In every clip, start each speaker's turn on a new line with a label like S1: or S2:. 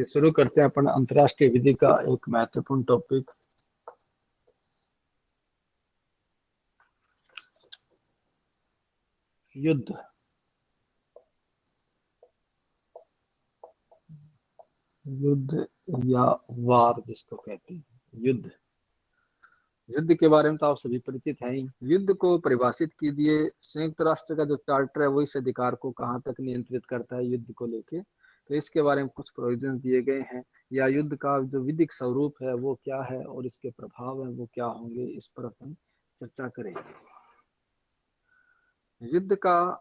S1: शुरू करते हैं अपन अंतर्राष्ट्रीय विधि का एक महत्वपूर्ण टॉपिक। युद्ध। युद्ध या वार जिसको कहते हैं, युद्ध। युद्ध के बारे में तो आप सभी परिचित हैं ही। युद्ध को परिभाषित कीजिए। संयुक्त राष्ट्र का जो चार्टर है वो इस अधिकार को कहाँ तक नियंत्रित करता है युद्ध को लेके, तो इसके बारे में कुछ प्रोविजन दिए गए हैं। या युद्ध का जो विधिक स्वरूप है वो क्या है और इसके प्रभाव है वो क्या होंगे, इस पर अपन चर्चा करेंगे। युद्ध का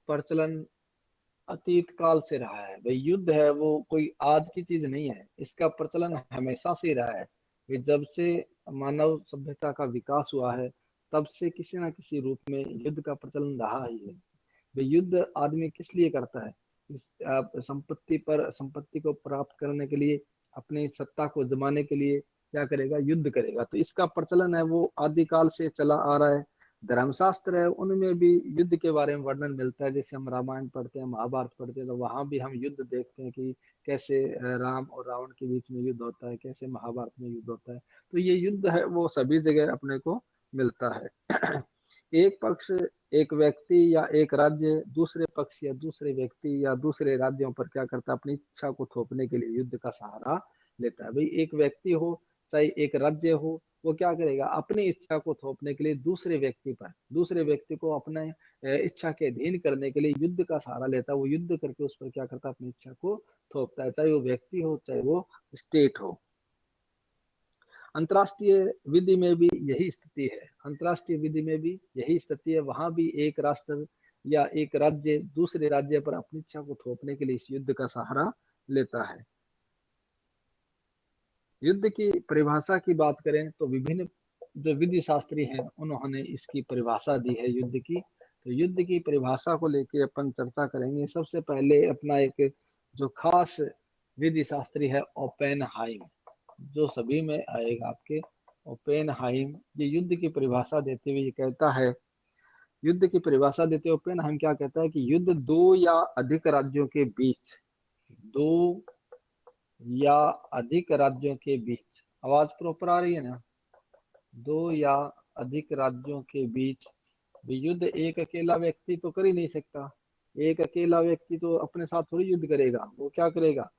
S1: प्रचलन अतीत काल से रहा है। भाई युद्ध है वो कोई आज की चीज नहीं है, इसका प्रचलन हमेशा से रहा है। कि जब से मानव सभ्यता का विकास हुआ है तब से किसी न किसी रूप में युद्ध का प्रचलन रहा ही है। भाई युद्ध आदमी किस लिए करता है? संपत्ति को प्राप्त करने के लिए, अपनी सत्ता को जमाने के लिए क्या करेगा? युद्ध करेगा। तो इसका प्रचलन है वो आदिकाल से चला आ रहा है। धर्मशास्त्र है उनमें भी युद्ध के बारे में वर्णन मिलता है। जैसे हम रामायण पढ़ते हैं, महाभारत पढ़ते हैं, तो वहां भी हम युद्ध देखते हैं कि कैसे राम और रावण के बीच में युद्ध होता है, कैसे महाभारत में युद्ध होता है। तो ये युद्ध है वो सभी जगह अपने को मिलता है। एक पक्ष, एक व्यक्ति या एक राज्य दूसरे पक्ष या दूसरे व्यक्ति या दूसरे राज्यों पर क्या करता है? अपनी इच्छा को थोपने के लिए युद्ध का सहारा लेता है। भाई एक व्यक्ति हो चाहे एक राज्य हो, वो क्या करेगा? अपनी इच्छा को थोपने के लिए दूसरे व्यक्ति पर, दूसरे व्यक्ति को अपने इच्छा के अधीन करने के लिए युद्ध का सहारा लेता है। वो युद्ध करके उस पर क्या करता है? अपनी इच्छा को थोपता है, चाहे वो व्यक्ति हो चाहे वो स्टेट हो। अंतर्राष्ट्रीय विधि में भी यही स्थिति है। अंतर्राष्ट्रीय विधि में भी यही स्थिति है। वहां भी एक राष्ट्र या एक राज्य दूसरे राज्य पर अपनी इच्छा को थोपने के लिए इस युद्ध का सहारा लेता है। युद्ध की परिभाषा की बात करें तो विभिन्न जो विधि शास्त्री हैं उन्होंने इसकी परिभाषा दी है युद्ध की। तो युद्ध की परिभाषा को लेकर अपन चर्चा करेंगे। सबसे पहले अपना एक जो खास विधि शास्त्री है ओपेनहाइम, जो सभी में आएगा आपके। ओपेनहाइम ये युद्ध की परिभाषा देते हुए ये कहता है, युद्ध की परिभाषा देते हुए ओपेनहाइम क्या कहता है कि युद्ध दो या अधिक राज्यों के बीच, दो या अधिक राज्यों के बीच, आवाज प्रॉपर आ रही है ना? दो या अधिक राज्यों के बीच युद्ध एक अकेला व्यक्ति तो कर ही नहीं सकता। एक अकेला व्यक्ति तो अपने साथ थोड़ी युद्ध करेगा। वो क्या करेगा?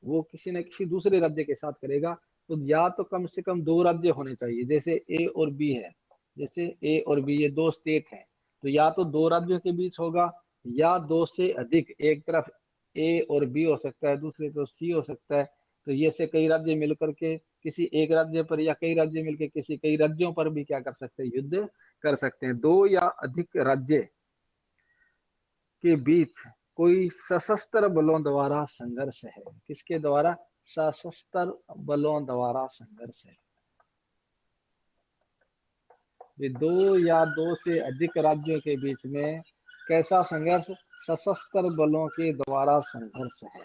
S1: वो किसी न किसी दूसरे राज्य के साथ करेगा। तो या तो कम से कम दो राज्य होने चाहिए। जैसे ए और बी है, जैसे ए और बी ये दो स्टेट हैं, तो या तो दो राज्यों के बीच होगा या दो से अधिक। एक तरफ ए और बी हो सकता है, दूसरी तरफ सी हो सकता है। तो ये से कई राज्य मिलकर के किसी एक राज्य पर या कई राज्य मिलकर किसी कई राज्यों पर भी क्या कर सकते हैं? युद्ध कर सकते हैं। दो या अधिक राज्य के बीच कोई सशस्त्र बलों द्वारा संघर्ष है। किसके द्वारा? सशस्त्र बलों द्वारा संघर्ष है। ये दो या दो से अधिक राज्यों के बीच में कैसा संघर्ष? सशस्त्र बलों के द्वारा संघर्ष है।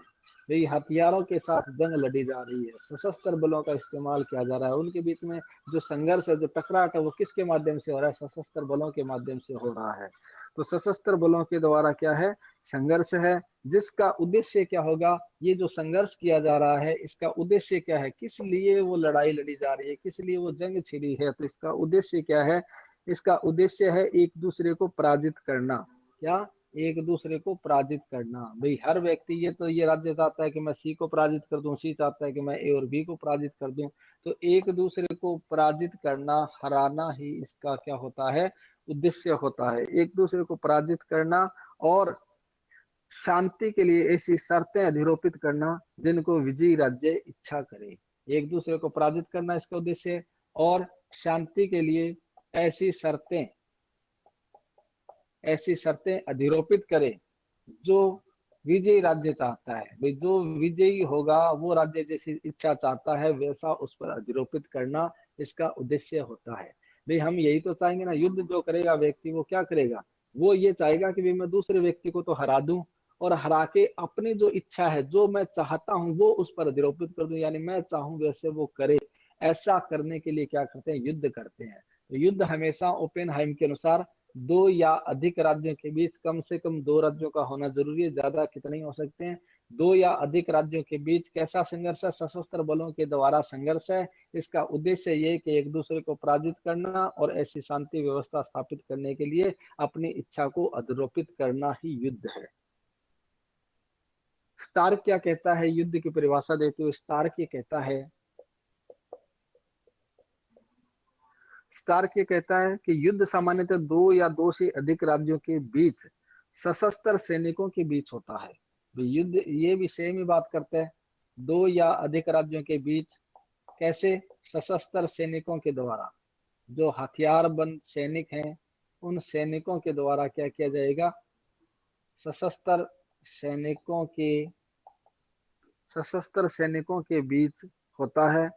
S1: भाई हथियारों के साथ जंग लड़ी जा रही है, सशस्त्र बलों का इस्तेमाल किया जा रहा है। उनके बीच में जो संघर्ष है, जो टकराट है, वो किसके माध्यम से हो रहा है? सशस्त्र बलों के माध्यम से हो रहा है। तो सशस्त्र बलों के द्वारा क्या है? संघर्ष है। जिसका उद्देश्य क्या होगा? ये जो संघर्ष किया जा रहा है इसका उद्देश्य क्या है? किस लिए वो लड़ाई लड़ी जा रही है? किस लिए वो जंग छिड़ी है? तो इसका उद्देश्य क्या है? इसका उद्देश्य है एक दूसरे को पराजित करना। क्या? एक दूसरे को पराजित करना। भाई हर व्यक्ति ये राज्य चाहता है कि मैं सी को पराजित कर दूं, सी चाहता है कि मैं ए और बी को पराजित कर दूं। तो एक दूसरे को पराजित करना, हराना ही इसका क्या होता है? उद्देश्य होता है। एक दूसरे को पराजित करना और शांति के लिए ऐसी शर्तें अधिरोपित करना जिनको विजयी राज्य इच्छा करे। एक दूसरे को पराजित करना इसका उद्देश्य है, और शांति के लिए ऐसी शर्तें अधिरोपित करे जो विजयी राज्य चाहता है। भाई जो विजयी होगा वो राज्य जैसी इच्छा चाहता है वैसा उस पर अधिरोपित करना इसका उद्देश्य होता है। भाई हम यही तो चाहेंगे ना। युद्ध जो करेगा व्यक्ति वो क्या करेगा? वो ये चाहेगा कि भाई मैं दूसरे व्यक्ति को तो हरा दूं और हरा के अपनी जो इच्छा है, जो मैं चाहता हूं वो उस पर अधिरोपित कर दूं, यानी मैं चाहूं वैसे वो करे। ऐसा करने के लिए क्या करते हैं? युद्ध करते हैं। तो युद्ध हमेशा ओपेनहाइम के अनुसार दो या अधिक राज्यों के बीच कम से कम दो राज्यों का होना जरूरी है। ज्यादा कितने हो सकते हैं? दो या अधिक राज्यों के बीच कैसा संघर्ष है? सशस्त्र बलों के द्वारा संघर्ष है। इसका उद्देश्य ये कि एक दूसरे को पराजित करना और ऐसी शांति व्यवस्था स्थापित करने के लिए अपनी इच्छा को अधरोपित करना ही युद्ध है। स्टार्क क्या कहता है युद्ध की परिभाषा देते हुए? स्टार्क ये कहता है, स्टार्क ये कहता है कि युद्ध सामान्यतः दो या दो से अधिक राज्यों के बीच सशस्त्र सैनिकों के बीच होता है। युद्ध ये भी सेम ही बात करते हैं, दो या अधिक राज्यों के बीच कैसे? सशस्त्र सैनिकों के द्वारा, जो हथियारबंद सैनिक हैं उन सैनिकों के द्वारा क्या किया जाएगा? सशस्त्र सैनिकों के बीच होता है।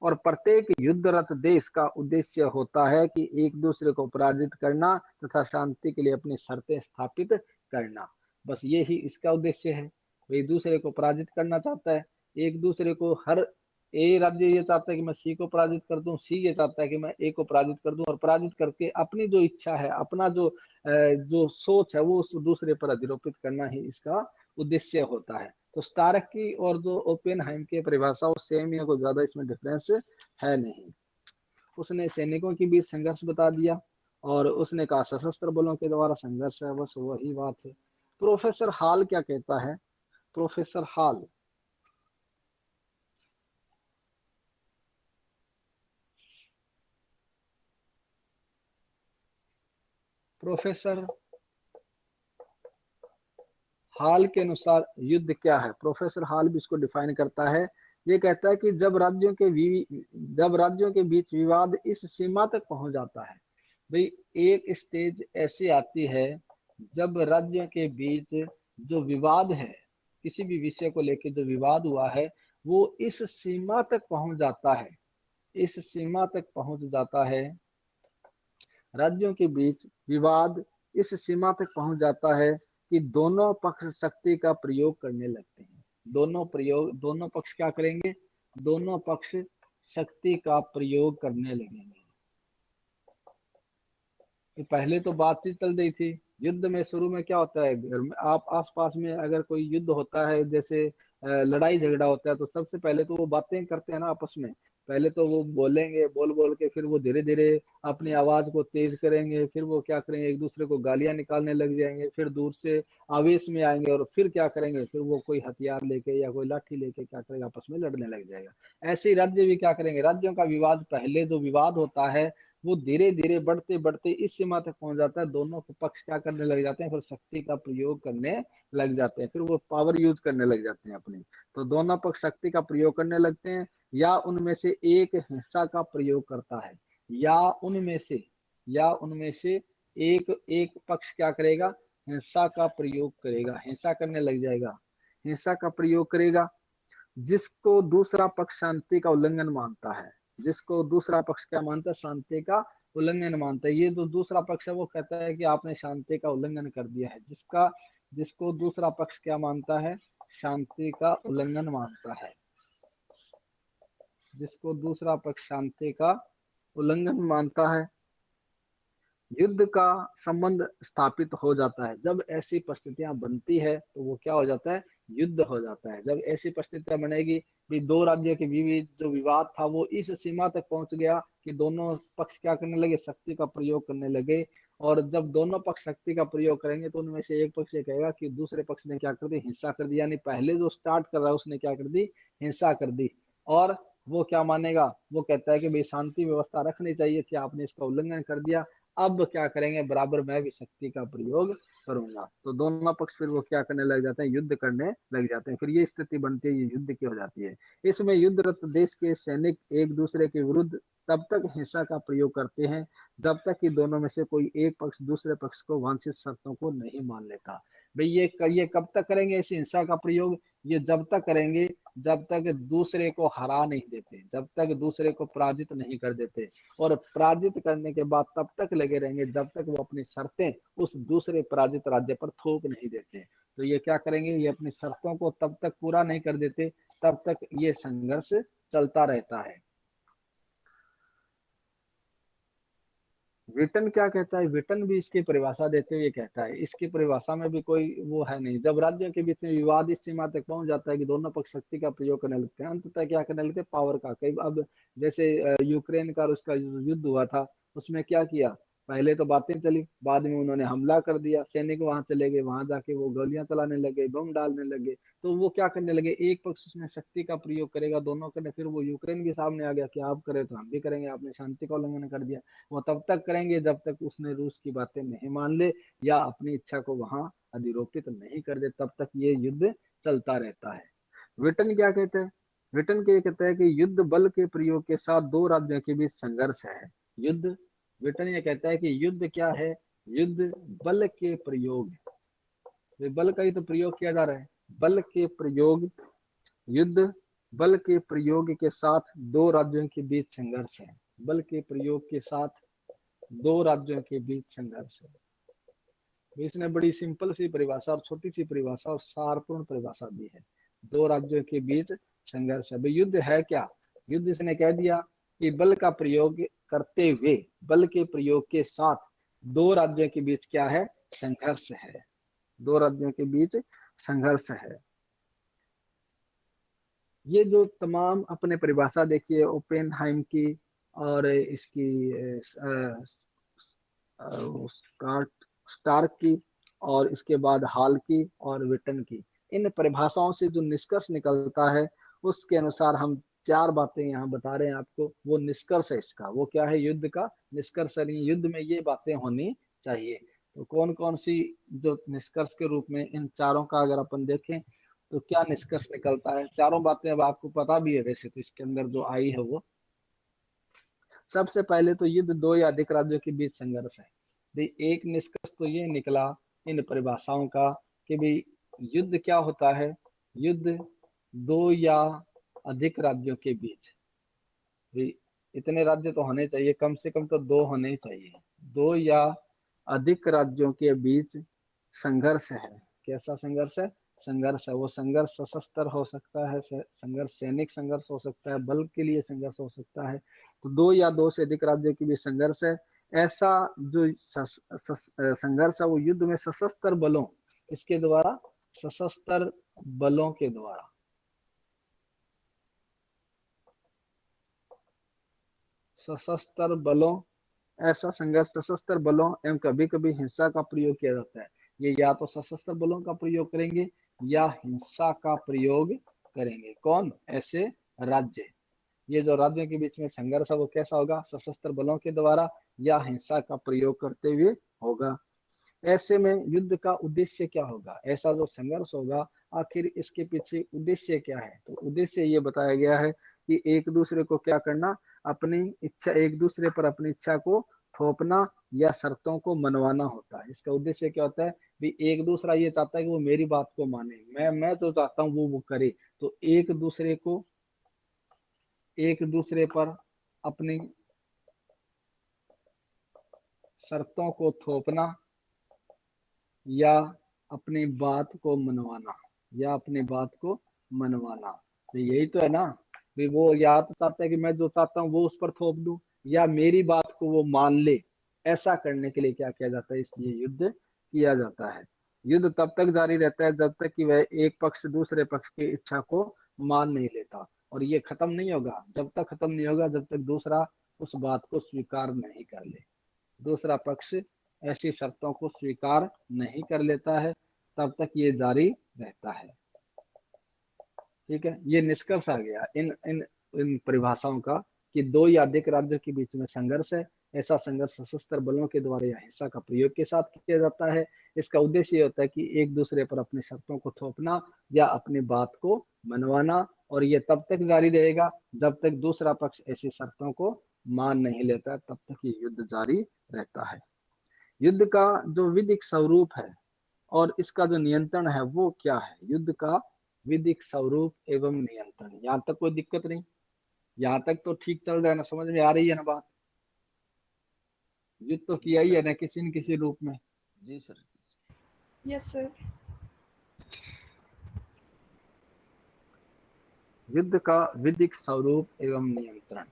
S1: और प्रत्येक युद्धरत देश का उद्देश्य होता है कि एक दूसरे को पराजित करना तथा शांति के लिए अपनी शर्तें स्थापित करना। बस ये ही इसका उद्देश्य है। एक दूसरे को पराजित करना चाहता है, एक दूसरे को, हर ए राज्य ये चाहता है कि मैं सी को पराजित कर दूं, सी ये चाहता है कि मैं ए को पराजित कर दूं, और पराजित करके अपनी जो इच्छा है, अपना जो सोच है वो उस दूसरे पर अधिरोपित करना ही इसका उद्देश्य होता है। तो स्टार्क की और जो ओपेनहाइम की परिभाषा वो सेम ही है, कोई ज्यादा इसमें डिफरेंस है नहीं। उसने सैनिकों के बीच संघर्ष बता दिया और उसने कहा सशस्त्र बलों के द्वारा संघर्ष है, बस वही बात है। प्रोफेसर हॉल क्या कहता है? प्रोफेसर हॉल, प्रोफेसर हॉल के अनुसार युद्ध क्या है? प्रोफेसर हॉल भी इसको डिफाइन करता है। ये कहता है कि जब राज्यों के बीच विवाद इस सीमा तक पहुंच जाता है। भाई एक स्टेज ऐसी आती है जब राज्यों के बीच जो विवाद है, किसी भी विषय को लेकर जो विवाद हुआ है वो इस सीमा तक पहुंच जाता है, इस सीमा तक पहुंच जाता है, राज्यों के बीच विवाद इस सीमा तक पहुंच जाता है कि दोनों पक्ष शक्ति का प्रयोग करने लगते हैं। दोनों पक्ष क्या करेंगे? दोनों पक्ष शक्ति का प्रयोग करने लगेंगे। कि पहले तो बातचीत चल रही थी। युद्ध में शुरू में क्या होता है, घर में आप आसपास में अगर कोई युद्ध होता है, जैसे लड़ाई झगड़ा होता है, तो सबसे पहले तो वो बातें करते हैं ना आपस में। पहले तो वो बोलेंगे, बोल बोल के फिर वो धीरे धीरे अपनी आवाज को तेज करेंगे, फिर वो क्या करेंगे, एक दूसरे को गालियां निकालने लग जाएंगे, फिर दूर से आवेश में आएंगे और फिर क्या करेंगे, फिर वो कोई हथियार लेके या कोई लाठी लेके क्या करेगा, आपस में लड़ने लग जाएगा। ऐसे ही राज्य भी क्या करेंगे, राज्यों का विवाद, पहले जो विवाद होता है वो धीरे धीरे बढ़ते बढ़ते इस सीमा तक पहुंच जाता है, दोनों पक्ष क्या करने लग जाते हैं, फिर शक्ति का प्रयोग करने लग जाते हैं, फिर वो पावर यूज करने लग जाते हैं अपनी। तो दोनों पक्ष शक्ति का प्रयोग करने लगते हैं, या उनमें से एक हिंसा का प्रयोग करता है, या उनमें से या उनमें से एक एक पक्ष क्या करेगा, हिंसा का प्रयोग करेगा, हिंसा करने लग जाएगा, हिंसा का प्रयोग करेगा, जिसको दूसरा पक्ष शांति का उल्लंघन मानता है, जिसको दूसरा पक्ष क्या मानता है, शांति का उल्लंघन मानता है। ये जो दूसरा पक्ष है वो कहता है कि आपने शांति का उल्लंघन कर दिया है, जिसको दूसरा पक्ष क्या मानता है, शांति का उल्लंघन मानता है, जिसको दूसरा पक्ष शांति का उल्लंघन मानता है। युद्ध का संबंध स्थापित हो जाता है। जब ऐसी परिस्थितियां बनती है तो वो क्या हो जाता है, युद्ध हो जाता है। जब ऐसी परिस्थितियां बनेगी कि दो राज्यों के बीच जो विवाद था वो इस सीमा तक पहुंच गया कि दोनों पक्ष क्या करने लगे, शक्ति का प्रयोग करने लगे। और जब दोनों पक्ष शक्ति का प्रयोग करेंगे तो उनमें से एक पक्ष ये कहेगा कि दूसरे पक्ष ने क्या कर दी, हिंसा कर दी, यानी पहले जो स्टार्ट कर रहा है उसने क्या कर दी, हिंसा कर दी। और वो क्या मानेगा, वो कहता है कि भाई शांति व्यवस्था रखनी चाहिए थी, आपने इसका उल्लंघन कर दिया, अब क्या करेंगे, बराबर मैं भी शक्ति का प्रयोग करूंगा। तो दोनों पक्ष फिर वो क्या करने लग जाते हैं, युद्ध करने लग जाते हैं। फिर ये स्थिति बनती है, ये युद्ध की हो जाती है। इसमें युद्धरत देश के सैनिक एक दूसरे के विरुद्ध तब तक हिंसा का प्रयोग करते हैं जब तक कि दोनों में से कोई एक पक्ष दूसरे पक्ष को वांछित शर्तों को नहीं मान लेता। भाई ये कब तक करेंगे इस हिंसा का प्रयोग, ये जब तक करेंगे जब तक दूसरे को हरा नहीं देते, जब तक दूसरे को पराजित नहीं कर देते। और पराजित करने के बाद तब तक लगे रहेंगे जब तक वो अपनी शर्तें उस दूसरे पराजित राज्य पर थोप नहीं देते। तो ये क्या करेंगे, ये अपनी शर्तों को तब तक पूरा नहीं कर देते, तब तक ये संघर्ष चलता रहता है। विटन क्या कहता है, विटन भी इसकी परिभाषा देते हुए कहता है, इसकी परिभाषा में भी कोई वो है नहीं। जब राज्यों के बीच में विवाद इस सीमा तक पहुंच जाता है कि दोनों पक्ष शक्ति का प्रयोग करने लगते हैं, अंततः क्या करने लगते हैं, पावर का। कई अब जैसे यूक्रेन का और उसका युद्ध हुआ था, उसमें क्या किया, पहले तो बातें चली, बाद में उन्होंने हमला कर दिया, सैनिक वहां चले गए, वहां जाके वो गोलियां चलाने लगे, बम डालने लगे। तो वो क्या करने लगे, एक पक्ष उसमें शक्ति का प्रयोग करेगा, दोनों करने, फिर वो यूक्रेन भी सामने आ गया कि आप करें तो हम भी करेंगे, आपने शांति का उल्लंघन कर दिया। वो तब तक करेंगे जब तक उसने रूस की बातें नहीं मान ले या अपनी इच्छा को वहां अधिरोपित नहीं कर दे, तब तक ये युद्ध चलता रहता है। विटन क्या कहते हैं, विटन के कहते हैं कि युद्ध बल के प्रयोग के साथ दो राज्यों के बीच संघर्ष है। युद्ध, विटन ये कहता है कि युद्ध क्या है, युद्ध बल के प्रयोग, बल का ही तो प्रयोग किया जा रहा है, बल के प्रयोग, युद्ध बल के प्रयोग के साथ दो राज्यों के बीच संघर्ष है। बल के प्रयोग के साथ दो राज्यों के बीच संघर्ष है। इसने बड़ी सिंपल सी परिभाषा और छोटी सी परिभाषा और सारपूर्ण परिभाषा दी है। दो राज्यों के बीच संघर्ष है। युद्ध है क्या, युद्ध इसने कह दिया कि बल का प्रयोग करते हुए, बल के प्रयोग के साथ दो राज्यों के बीच क्या है, संघर्ष है। दो राज्यों के बीच संघर्ष है। ये जो तमाम अपने परिभाषा देखिए ओपेनहाइम की और इसकी स्टार्क की और इसके बाद हाल की और विटन की, इन परिभाषाओं से जो निष्कर्ष निकलता है उसके अनुसार हम चार बातें यहाँ बता रहे हैं आपको। वो निष्कर्ष है इसका, वो क्या है, युद्ध का निष्कर्ष है, युद्ध में ये बातें होनी चाहिए। तो कौन कौन सी जो निष्कर्ष के रूप में इन चारों का अगर अपन देखें तो क्या निष्कर्ष निकलता है। चारों बातें अब आपको पता भी है वैसे तो, इसके अंदर जो आई है वो, सबसे पहले तो युद्ध दो या अधिक राज्यों के बीच संघर्ष है। एक निष्कर्ष तो ये निकला इन परिभाषाओं का कि भाई युद्ध क्या होता है, युद्ध दो या अधिक राज्यों के बीच, भाई इतने राज्य तो होने चाहिए, कम से कम तो दो होने ही चाहिए, दो या अधिक राज्यों के बीच संघर्ष है। कैसा संघर्ष है, संघर्ष है, वो संघर्ष सशस्त्र हो सकता है, संघर्ष सैनिक संघर्ष हो सकता है, बल के लिए संघर्ष हो सकता है। तो दो या दो से अधिक राज्यों के बीच संघर्ष है। ऐसा जो संघर्ष है वो युद्ध में सशस्त्र बलों, इसके द्वारा, सशस्त्र बलों के द्वारा, सशस्त्र बलों, ऐसा संघर्ष सशस्त्र बलों एवं कभी कभी हिंसा का प्रयोग किया जाता है। ये या तो सशस्त्र बलों का प्रयोग करेंगे या हिंसा का प्रयोग करेंगे। कौन, ऐसे राज्य। ये जो राज्यों के बीच में संघर्ष है वो कैसा होगा, सशस्त्र बलों के द्वारा या हिंसा का प्रयोग करते हुए होगा। ऐसे में युद्ध का उद्देश्य क्या होगा, ऐसा जो संघर्ष होगा आखिर इसके पीछे उद्देश्य क्या है, तो उद्देश्य ये बताया गया है कि एक दूसरे को क्या करना, अपनी इच्छा, एक दूसरे पर अपनी इच्छा को थोपना या शर्तों को मनवाना होता है। इसका उद्देश्य क्या होता है, भी एक दूसरा ये चाहता है कि वो मेरी बात को माने, मैं तो चाहता हूँ वो करे। तो एक दूसरे पर अपनी शर्तों को थोपना या अपनी बात को मनवाना, या अपनी बात को मनवाना, तो यही तो है ना। भी वो या तो चाहता है कि मैं जो चाहता हूँ वो उस पर थोप दूं, या मेरी बात को वो मान ले। ऐसा करने के लिए क्या किया जाता है, इसलिए युद्ध किया जाता है। युद्ध तब तक जारी रहता है जब तक कि वह एक पक्ष दूसरे पक्ष की इच्छा को मान नहीं लेता, और ये खत्म नहीं होगा, जब तक खत्म नहीं होगा जब तक दूसरा उस बात को स्वीकार नहीं कर ले, दूसरा पक्ष ऐसी शर्तों को स्वीकार नहीं कर लेता है, तब तक ये जारी रहता है। ठीक है, ये निष्कर्ष आ गया इन इन इन परिभाषाओं का कि दो या अधिक राज्यों के बीच में संघर्ष है। ऐसा संघर्ष सशस्त्र बलों के द्वारा या हिंसा का प्रयोग के साथ किया जाता है। इसका उद्देश्य ये होता है कि एक दूसरे पर अपनी शर्तों को थोपना या अपनी बात को मनवाना, और ये तब तक जारी रहेगा जब तक दूसरा पक्ष ऐसी शर्तों को मान नहीं लेता, तब तक ये युद्ध जारी रहता है। युद्ध का जो विधिक स्वरूप है और इसका जो नियंत्रण है वो क्या है, युद्ध का विधिक स्वरूप एवं नियंत्रण, यहाँ तक कोई दिक्कत नहीं, यहाँ तक तो ठीक चल रहा है ना, समझ में आ रही है ना बात। युद्ध तो
S2: जी
S1: किया ही
S2: सर।
S1: है ना किसी न किसी रूप में।
S2: जी सर।
S3: Yes sir.
S1: युद्ध का विधिक स्वरूप एवं नियंत्रण,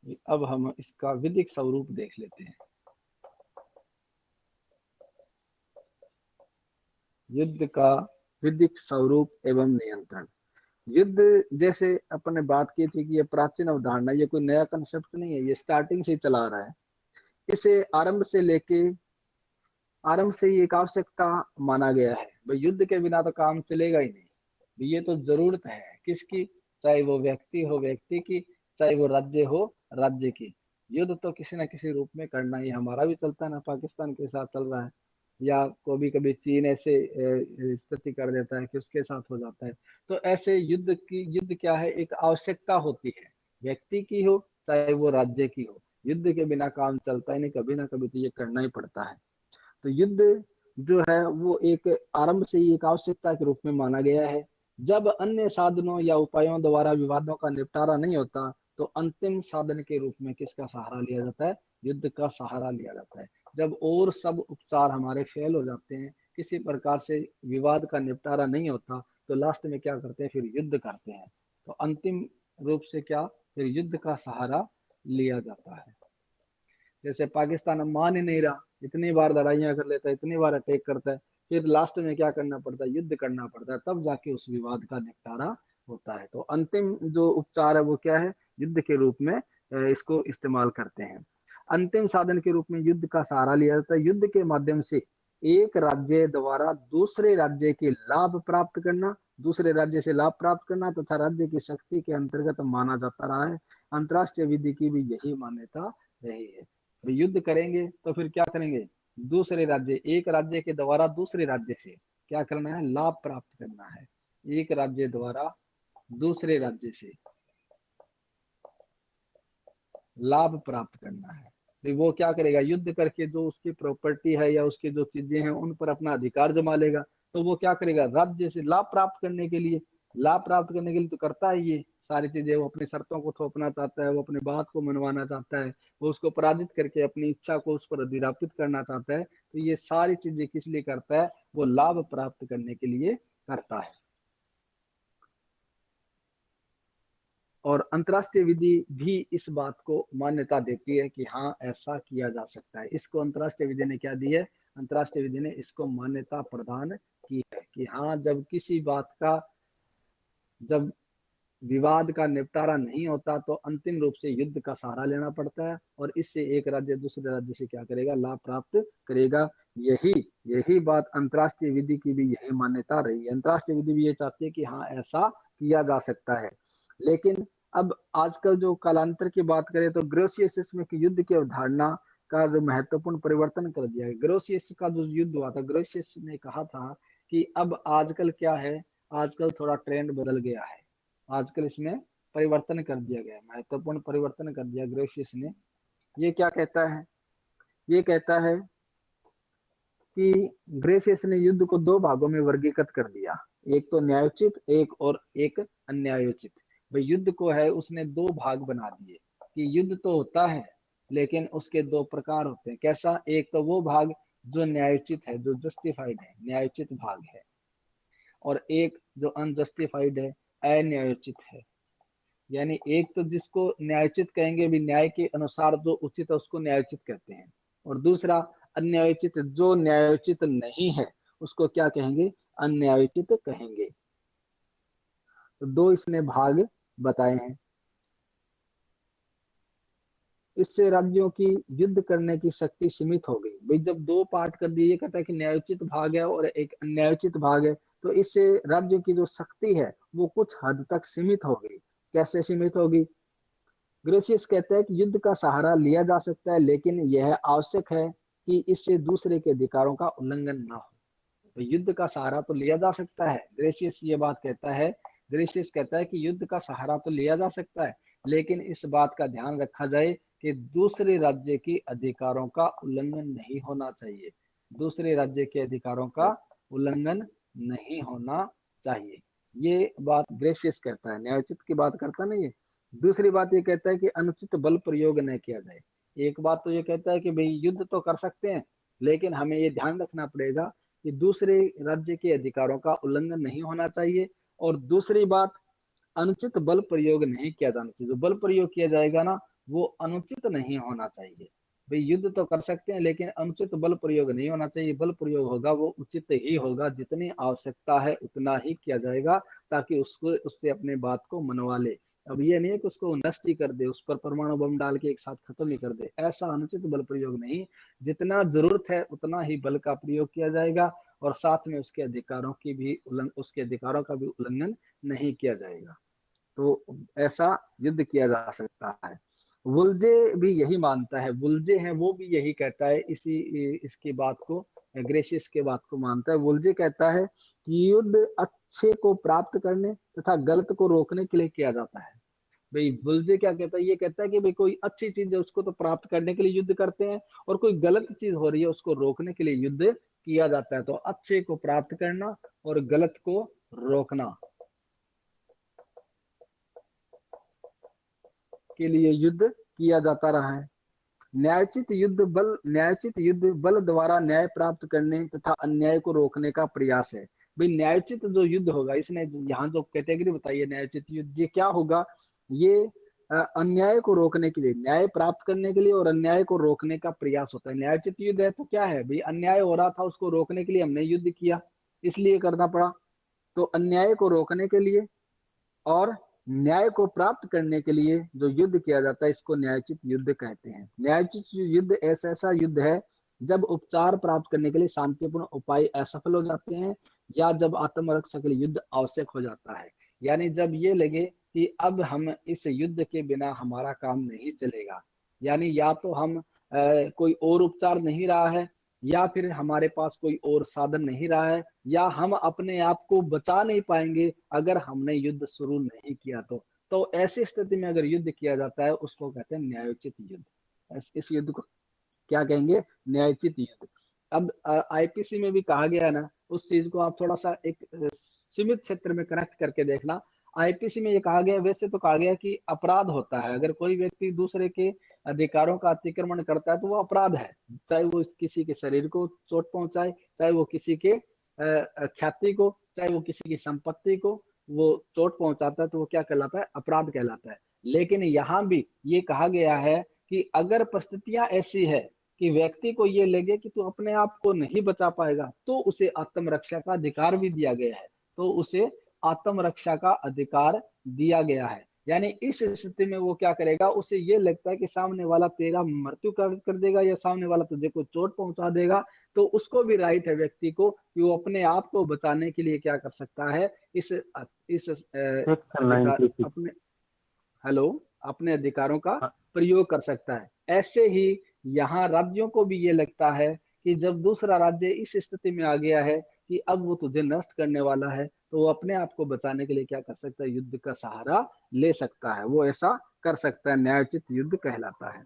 S1: अब हम इसका विधिक स्वरूप देख लेते हैं। युद्ध का विधिक स्वरूप एवं नियंत्रण। युद्ध, जैसे अपन ने बात की थी कि ये प्राचीन अवधारणा, ये कोई नया कंसेप्ट नहीं है, ये स्टार्टिंग से ही चला रहा है। इसे आरंभ से ही एक आवश्यकता माना गया है। भाई युद्ध के बिना तो काम चलेगा ही नहीं, ये तो जरूरत है किसकी, चाहे वो व्यक्ति हो व्यक्ति की, चाहे वो राज्य हो राज्य की। युद्ध तो किसी न किसी रूप में करना ही, हमारा भी चलता है ना, पाकिस्तान के साथ चल रहा है, या कभी कभी चीन ऐसे स्थिति कर देता है कि उसके साथ हो जाता है। तो ऐसे युद्ध क्या है, एक आवश्यकता होती है, व्यक्ति की हो चाहे वो राज्य की हो। युद्ध के बिना काम चलता ही नहीं, कभी ना कभी तो ये करना ही पड़ता है। तो युद्ध जो है वो एक आरंभ से ही एक आवश्यकता के रूप में माना गया है। जब अन्य साधनों या उपायों द्वारा विवादों का निपटारा नहीं होता, तो अंतिम साधन के रूप में किसका सहारा लिया जाता है, युद्ध का सहारा लिया जाता है। जब और सब उपचार हमारे फेल हो जाते हैं, किसी प्रकार से विवाद का निपटारा नहीं होता, तो लास्ट में क्या करते हैं, फिर युद्ध करते हैं। तो अंतिम रूप से क्या, फिर युद्ध का सहारा लिया जाता है। जैसे पाकिस्तान अब मान ही नहीं रहा, इतनी बार लड़ाइयां कर लेता है, इतनी बार अटैक करता है, फिर लास्ट में क्या करना पड़ता है, युद्ध करना पड़ता है, तब जाके उस विवाद का निपटारा होता है। तो अंतिम जो उपचार है वो क्या है, युद्ध के रूप में इसको इस्तेमाल करते हैं। अंतिम साधन के रूप में युद्ध का सहारा लिया जाता है। युद्ध के माध्यम से एक राज्य द्वारा दूसरे राज्य के लाभ प्राप्त करना, दूसरे राज्य से लाभ प्राप्त करना तथा राज्य की शक्ति के अंतर्गत माना जाता रहा है। अंतरराष्ट्रीय विधि की भी यही मान्यता रही है। युद्ध करेंगे तो फिर क्या करेंगे, दूसरे राज्य, एक राज्य के द्वारा दूसरे राज्य से क्या करना है, लाभ प्राप्त करना है। एक राज्य द्वारा दूसरे राज्य से लाभ प्राप्त करना है। तो वो क्या करेगा, युद्ध करके जो उसकी प्रॉपर्टी है या उसकी जो चीजें हैं उन पर अपना अधिकार जमा लेगा। तो वो क्या करेगा, राज्य से लाभ प्राप्त करने के लिए, लाभ प्राप्त करने के लिए तो करता है ये सारी चीजें, वो अपनी शर्तों को थोपना चाहता है, वो अपनी बात को मनवाना चाहता है, वो उसको पराजित करके अपनी इच्छा को उस पर अधिरापित करना चाहता है। तो ये सारी चीजें किस लिए करता है, वो लाभ प्राप्त करने के लिए करता है। और अंतरराष्ट्रीय विधि भी इस बात को मान्यता देती है कि हाँ ऐसा किया जा सकता है। इसको अंतरराष्ट्रीय विधि ने क्या दी है, अंतरराष्ट्रीय विधि ने इसको मान्यता प्रदान की है कि हाँ, जब किसी बात का, जब विवाद का निपटारा नहीं होता तो अंतिम रूप से युद्ध का सहारा लेना पड़ता है, और इससे एक राज्य दूसरे राज्य से क्या करेगा, लाभ प्राप्त करेगा। यही यही बात अंतरराष्ट्रीय विधि की भी यही मान्यता रही है। अंतरराष्ट्रीय विधि भी ये चाहती है कि हाँ ऐसा किया जा सकता है। लेकिन अब आजकल जो कालांतर की बात करें तो ग्रोशियस में युद्ध की अवधारणा का जो महत्वपूर्ण परिवर्तन कर दिया है। ग्रोशियस का जो युद्ध हुआ था, ग्रोशियस ने कहा था कि अब आजकल क्या है, आजकल थोड़ा ट्रेंड बदल गया है, आजकल इसमें परिवर्तन कर दिया गया, महत्वपूर्ण परिवर्तन कर दिया ग्रोशियस ने। ये क्या कहता है, ये कहता है कि ग्रेशियस ने युद्ध को दो भागों में वर्गीकृत कर दिया, एक तो न्यायोचित, एक अन्यायोचित। भाई युद्ध को है उसने दो भाग बना दिए कि युद्ध तो होता है लेकिन उसके दो प्रकार होते हैं। कैसा, एक तो वो भाग जो न्यायोचित है, जो जस्टिफाइड है, न्यायोचित भाग है, और एक जो अनजस्टिफाइड है, अन्यायोचित है। यानी एक तो जिसको न्यायोचित कहेंगे, भी न्याय के अनुसार जो उचित है उसको न्यायोचित कहते हैं, और दूसरा अन्यायोचित, जो न्यायोचित नहीं है उसको क्या कहेंगे, अन्यायोचित कहेंगे। तो दो इसने भाग बताए हैं। इससे राज्यों की युद्ध करने की शक्ति सीमित हो गई। भाई जब दो पार्ट कर दिए, ये कहता है कि न्यायोचित भाग है और एक अन्यायोचित भाग है, तो इससे राज्यों की जो शक्ति है वो कुछ हद तक सीमित हो गई। कैसे सीमित होगी, ग्रेशियस कहता है कि युद्ध का सहारा लिया जा सकता है, लेकिन यह आवश्यक है कि इससे दूसरे के अधिकारों का उल्लंघन ना हो। तो युद्ध का सहारा तो लिया जा सकता है, ग्रेशियस ये बात कहता है, ग्रेशियस कहता है कि युद्ध का सहारा तो लिया जा सकता है, लेकिन इस बात का ध्यान रखा जाए कि दूसरे राज्य के अधिकारों का उल्लंघन नहीं होना चाहिए, दूसरे राज्य के अधिकारों का उल्लंघन नहीं होना चाहिए। ये बात ग्रेशियस कहता है, न्यायोचित की बात करता नहीं है। दूसरी बात ये कहता है कि अनुचित बल प्रयोग न किया जाए। एक बात तो ये कहता है कि भाई युद्ध तो कर सकते हैं, लेकिन हमें ये ध्यान रखना पड़ेगा कि दूसरे राज्य के अधिकारों का उल्लंघन नहीं होना चाहिए। और दूसरी बात, अनुचित बल प्रयोग नहीं किया जाना चाहिए। जो बल प्रयोग किया जाएगा ना, वो अनुचित नहीं होना चाहिए। भाई युद्ध तो कर सकते हैं लेकिन अनुचित बल प्रयोग नहीं होना चाहिए। बल प्रयोग होगा वो उचित ही होगा, जितनी आवश्यकता है उतना ही किया जाएगा, ताकि उसको उससे अपने बात को मनवा ले। अब ये नहीं है कि उसको नष्ट ही कर दे, उस पर परमाणु बम डाल के एक साथ खत्म ही कर दे, ऐसा अनुचित बल प्रयोग नहीं। जितना जरूरत है उतना ही बल का प्रयोग किया जाएगा, और साथ में उसके अधिकारों की भी उसके अधिकारों का भी उल्लंघन नहीं किया जाएगा। तो ऐसा युद्ध किया जा सकता है। वुलजे भी यही मानता है, वुलजे है वो भी यही कहता है, इसी इसकी बात को, ग्रेशियस के बात को मानता है। वुलजे कहता है कि युद्ध अच्छे को प्राप्त करने तथा गलत को रोकने के लिए किया जाता है। भाई वुलजे क्या कहता है, ये कहता है कि भाई कोई अच्छी चीज है उसको तो प्राप्त करने के लिए युद्ध करते हैं, और कोई गलत चीज हो रही है उसको रोकने के लिए युद्ध किया जाता है। तो अच्छे को प्राप्त करना और गलत को रोकना के लिए युद्ध किया जाता रहा है। न्यायोचित युद्ध बल द्वारा न्याय प्राप्त करने तथा अन्याय को रोकने का प्रयास है। भाई न्यायोचित जो युद्ध होगा, इसने यहाँ जो कैटेगरी बताई है न्यायोचित युद्ध, ये क्या होगा, ये अन्याय को रोकने के लिए, न्याय प्राप्त करने के लिए और अन्याय को रोकने का प्रयास होता है। न्यायोचित युद्ध है तो क्या है भाई, अन्याय हो रहा था उसको रोकने के लिए हमने युद्ध किया, इसलिए करना पड़ा। तो अन्याय को रोकने के लिए और न्याय को प्राप्त करने के लिए जो युद्ध किया जाता है, इसको न्यायोचित युद्ध कहते हैं। न्यायोचित युद्ध ऐसा युद्ध है जब उपचार प्राप्त करने के लिए शांतिपूर्ण उपाय असफल हो जाते हैं, या जब आत्मरक्षा के लिए युद्ध आवश्यक हो जाता है। यानी जब ये लगे कि अब हम इस युद्ध के बिना हमारा काम नहीं चलेगा, यानी या तो हम कोई और उपचार नहीं रहा है, या फिर हमारे पास कोई और साधन नहीं रहा है, या हम अपने आप को बचा नहीं पाएंगे अगर हमने युद्ध शुरू नहीं किया तो ऐसी स्थिति में अगर युद्ध किया जाता है उसको कहते हैं न्यायोचित युद्ध। इस युद्ध को क्या कहेंगे, न्यायोचित युद्ध। अब आईपीसी में भी कहा गया है ना, उस चीज को आप थोड़ा सा एक सीमित क्षेत्र में कनेक्ट करके देखना। आईपीसी में ये कहा गया, वैसे तो कहा गया कि अपराध होता है, अगर कोई व्यक्ति दूसरे के अधिकारों का अतिक्रमण करता है तो वो अपराध है, चाहे वो किसी के शरीर को चोट पहुंचाए, चाहे वो किसी के ख्याति को, चाहे वो किसी की संपत्ति को वो चोट पहुंचाता है, तो वो क्या कहलाता है, अपराध कहलाता है। लेकिन यहाँ भी ये कहा गया है कि अगर परिस्थितियां ऐसी है कि व्यक्ति को ये लगे कि तू अपने आप को नहीं बचा पाएगा, तो उसे आत्मरक्षा का अधिकार भी दिया गया है, तो उसे आत्मरक्षा का अधिकार दिया गया है। यानी इस स्थिति में वो क्या करेगा, उसे ये लगता है कि सामने वाला तेरा मृत्यु कर देगा, या सामने वाला तुझे को चोट पहुंचा देगा, तो उसको भी राइट है व्यक्ति को कि वो अपने आप को बचाने के लिए क्या कर सकता है, इस अधिकार अपने हेलो अपने अधिकारों का
S2: हाँ।
S1: प्रयोग कर सकता है। ऐसे ही यहाँ राज्यों को भी ये लगता है कि जब दूसरा राज्य इस स्थिति में आ गया है कि अब वो तुझे नष्ट करने वाला है, तो वो अपने आप को बचाने के लिए क्या कर सकता है, युद्ध का सहारा ले सकता है, वो ऐसा कर सकता है, न्यायोचित युद्ध कहलाता है।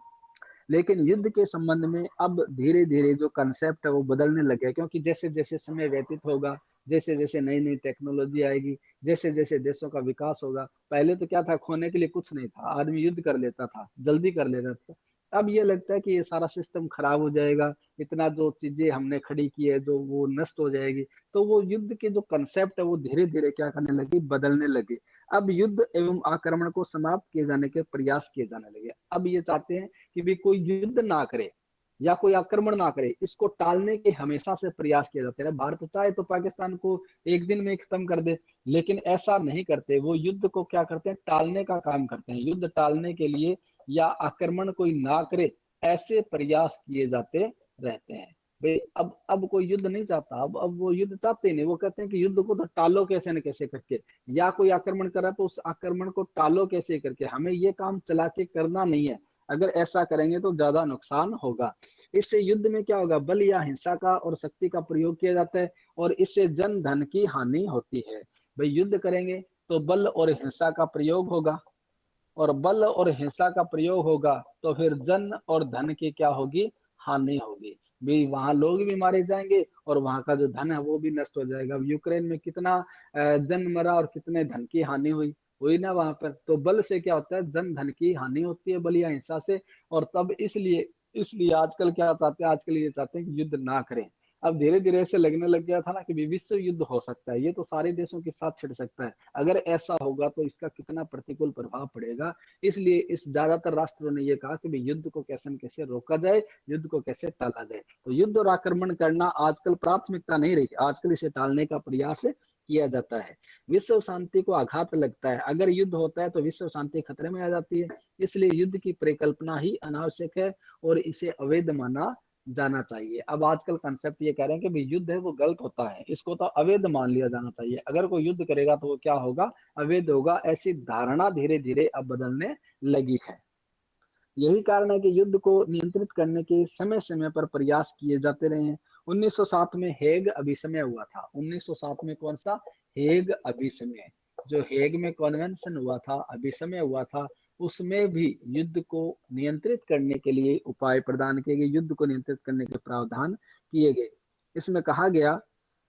S1: लेकिन युद्ध के संबंध में अब धीरे धीरे जो कंसेप्ट है वो बदलने लगे, क्योंकि जैसे जैसे समय व्यतीत होगा, जैसे जैसे नई नई टेक्नोलॉजी आएगी, जैसे जैसे देशों का विकास होगा, पहले तो क्या था, खोने के लिए कुछ नहीं था, आदमी युद्ध कर लेता था, जल्दी कर लेता था। अब ये लगता है कि ये सारा सिस्टम खराब हो जाएगा, इतना जो चीजें हमने खड़ी की है जो वो नष्ट हो जाएगी, तो वो युद्ध के जो कंसेप्ट है वो धीरे धीरे क्या करने लगे, बदलने लगे। अब युद्ध एवं आक्रमण को समाप्त किए जाने के प्रयास किए जाने लगे। अब ये चाहते हैं कि भी कोई युद्ध ना करे या कोई आक्रमण ना करे, इसको टालने के हमेशा से प्रयास किए जाते हैं। भारत चाहे तो पाकिस्तान को एक दिन में खत्म कर दे, लेकिन ऐसा नहीं करते, वो युद्ध को क्या करते हैं, टालने का काम करते हैं। युद्ध टालने के लिए या आक्रमण कोई ना करे, ऐसे प्रयास किए जाते रहते हैं। भाई अब कोई युद्ध नहीं चाहता, अब वो युद्ध चाहते नहीं, वो कहते हैं कि युद्ध को तो टालो कैसे न कैसे करके, या कोई आक्रमण करा तो उस आक्रमण को टालो कैसे करके, हमें ये काम चला के करना नहीं है, अगर ऐसा करेंगे तो ज्यादा नुकसान होगा। इससे युद्ध में क्या होगा, बल या हिंसा का और शक्ति का प्रयोग किया जाता है, और इससे जन धन की हानि होती है। भाई युद्ध करेंगे तो बल और हिंसा का प्रयोग होगा, और बल और हिंसा का प्रयोग होगा तो फिर जन और धन की क्या होगी, हानि होगी। भी वहां लोग भी मारे जाएंगे और वहां का जो धन है वो भी नष्ट हो जाएगा। अब यूक्रेन में कितना जन मरा और कितने धन की हानि हुई हुई ना वहां पर। तो बल से क्या होता है, जन धन की हानि होती है, बल या हिंसा से। और तब इसलिए इसलिए आजकल क्या चाहते हैं, आजकल ये चाहते हैं कि युद्ध ना करें। अब धीरे धीरे ऐसे लगने लग गया था ना कि विश्व युद्ध हो सकता है, ये तो सारे देशों के साथ छिड़ सकता है, अगर ऐसा होगा तो इसका कितना प्रतिकूल प्रभाव पड़ेगा। इसलिए इस ज्यादातर राष्ट्रों ने ये कहा कि भाई युद्ध को कैसे न कैसे रोका जाए, युद्ध को कैसे टाला जाए। तो युद्ध और आक्रमण करना आजकल प्राथमिकता नहीं रही, आजकल इसे टालने का प्रयास किया जाता है। विश्व शांति को आघात लगता है, अगर युद्ध होता है तो विश्व शांति खतरे में आ जाती है। इसलिए युद्ध की परिकल्पना ही अनावश्यक है और इसे अवैध माना जाना चाहिए। अब आजकल कंसेप्ट ये कह रहे हैं कि भाई युद्ध है वो गलत होता है, इसको तो अवैध मान लिया जाना चाहिए, अगर कोई युद्ध करेगा तो वो क्या होगा, अवैध होगा। ऐसी धारणा धीरे धीरे अब बदलने लगी है। यही कारण है कि युद्ध को नियंत्रित करने के समय समय पर प्रयास किए जाते रहे हैं। 1907 में हेग अभिसमय हुआ था। 1907 में कौन सा? हेग अभिसमय। जो हेग में कन्वेंशन हुआ था, अभिसमय हुआ था, उसमें भी युद्ध को नियंत्रित करने के लिए उपाय प्रदान किए गए, युद्ध को नियंत्रित करने के प्रावधान किए गए। इसमें कहा गया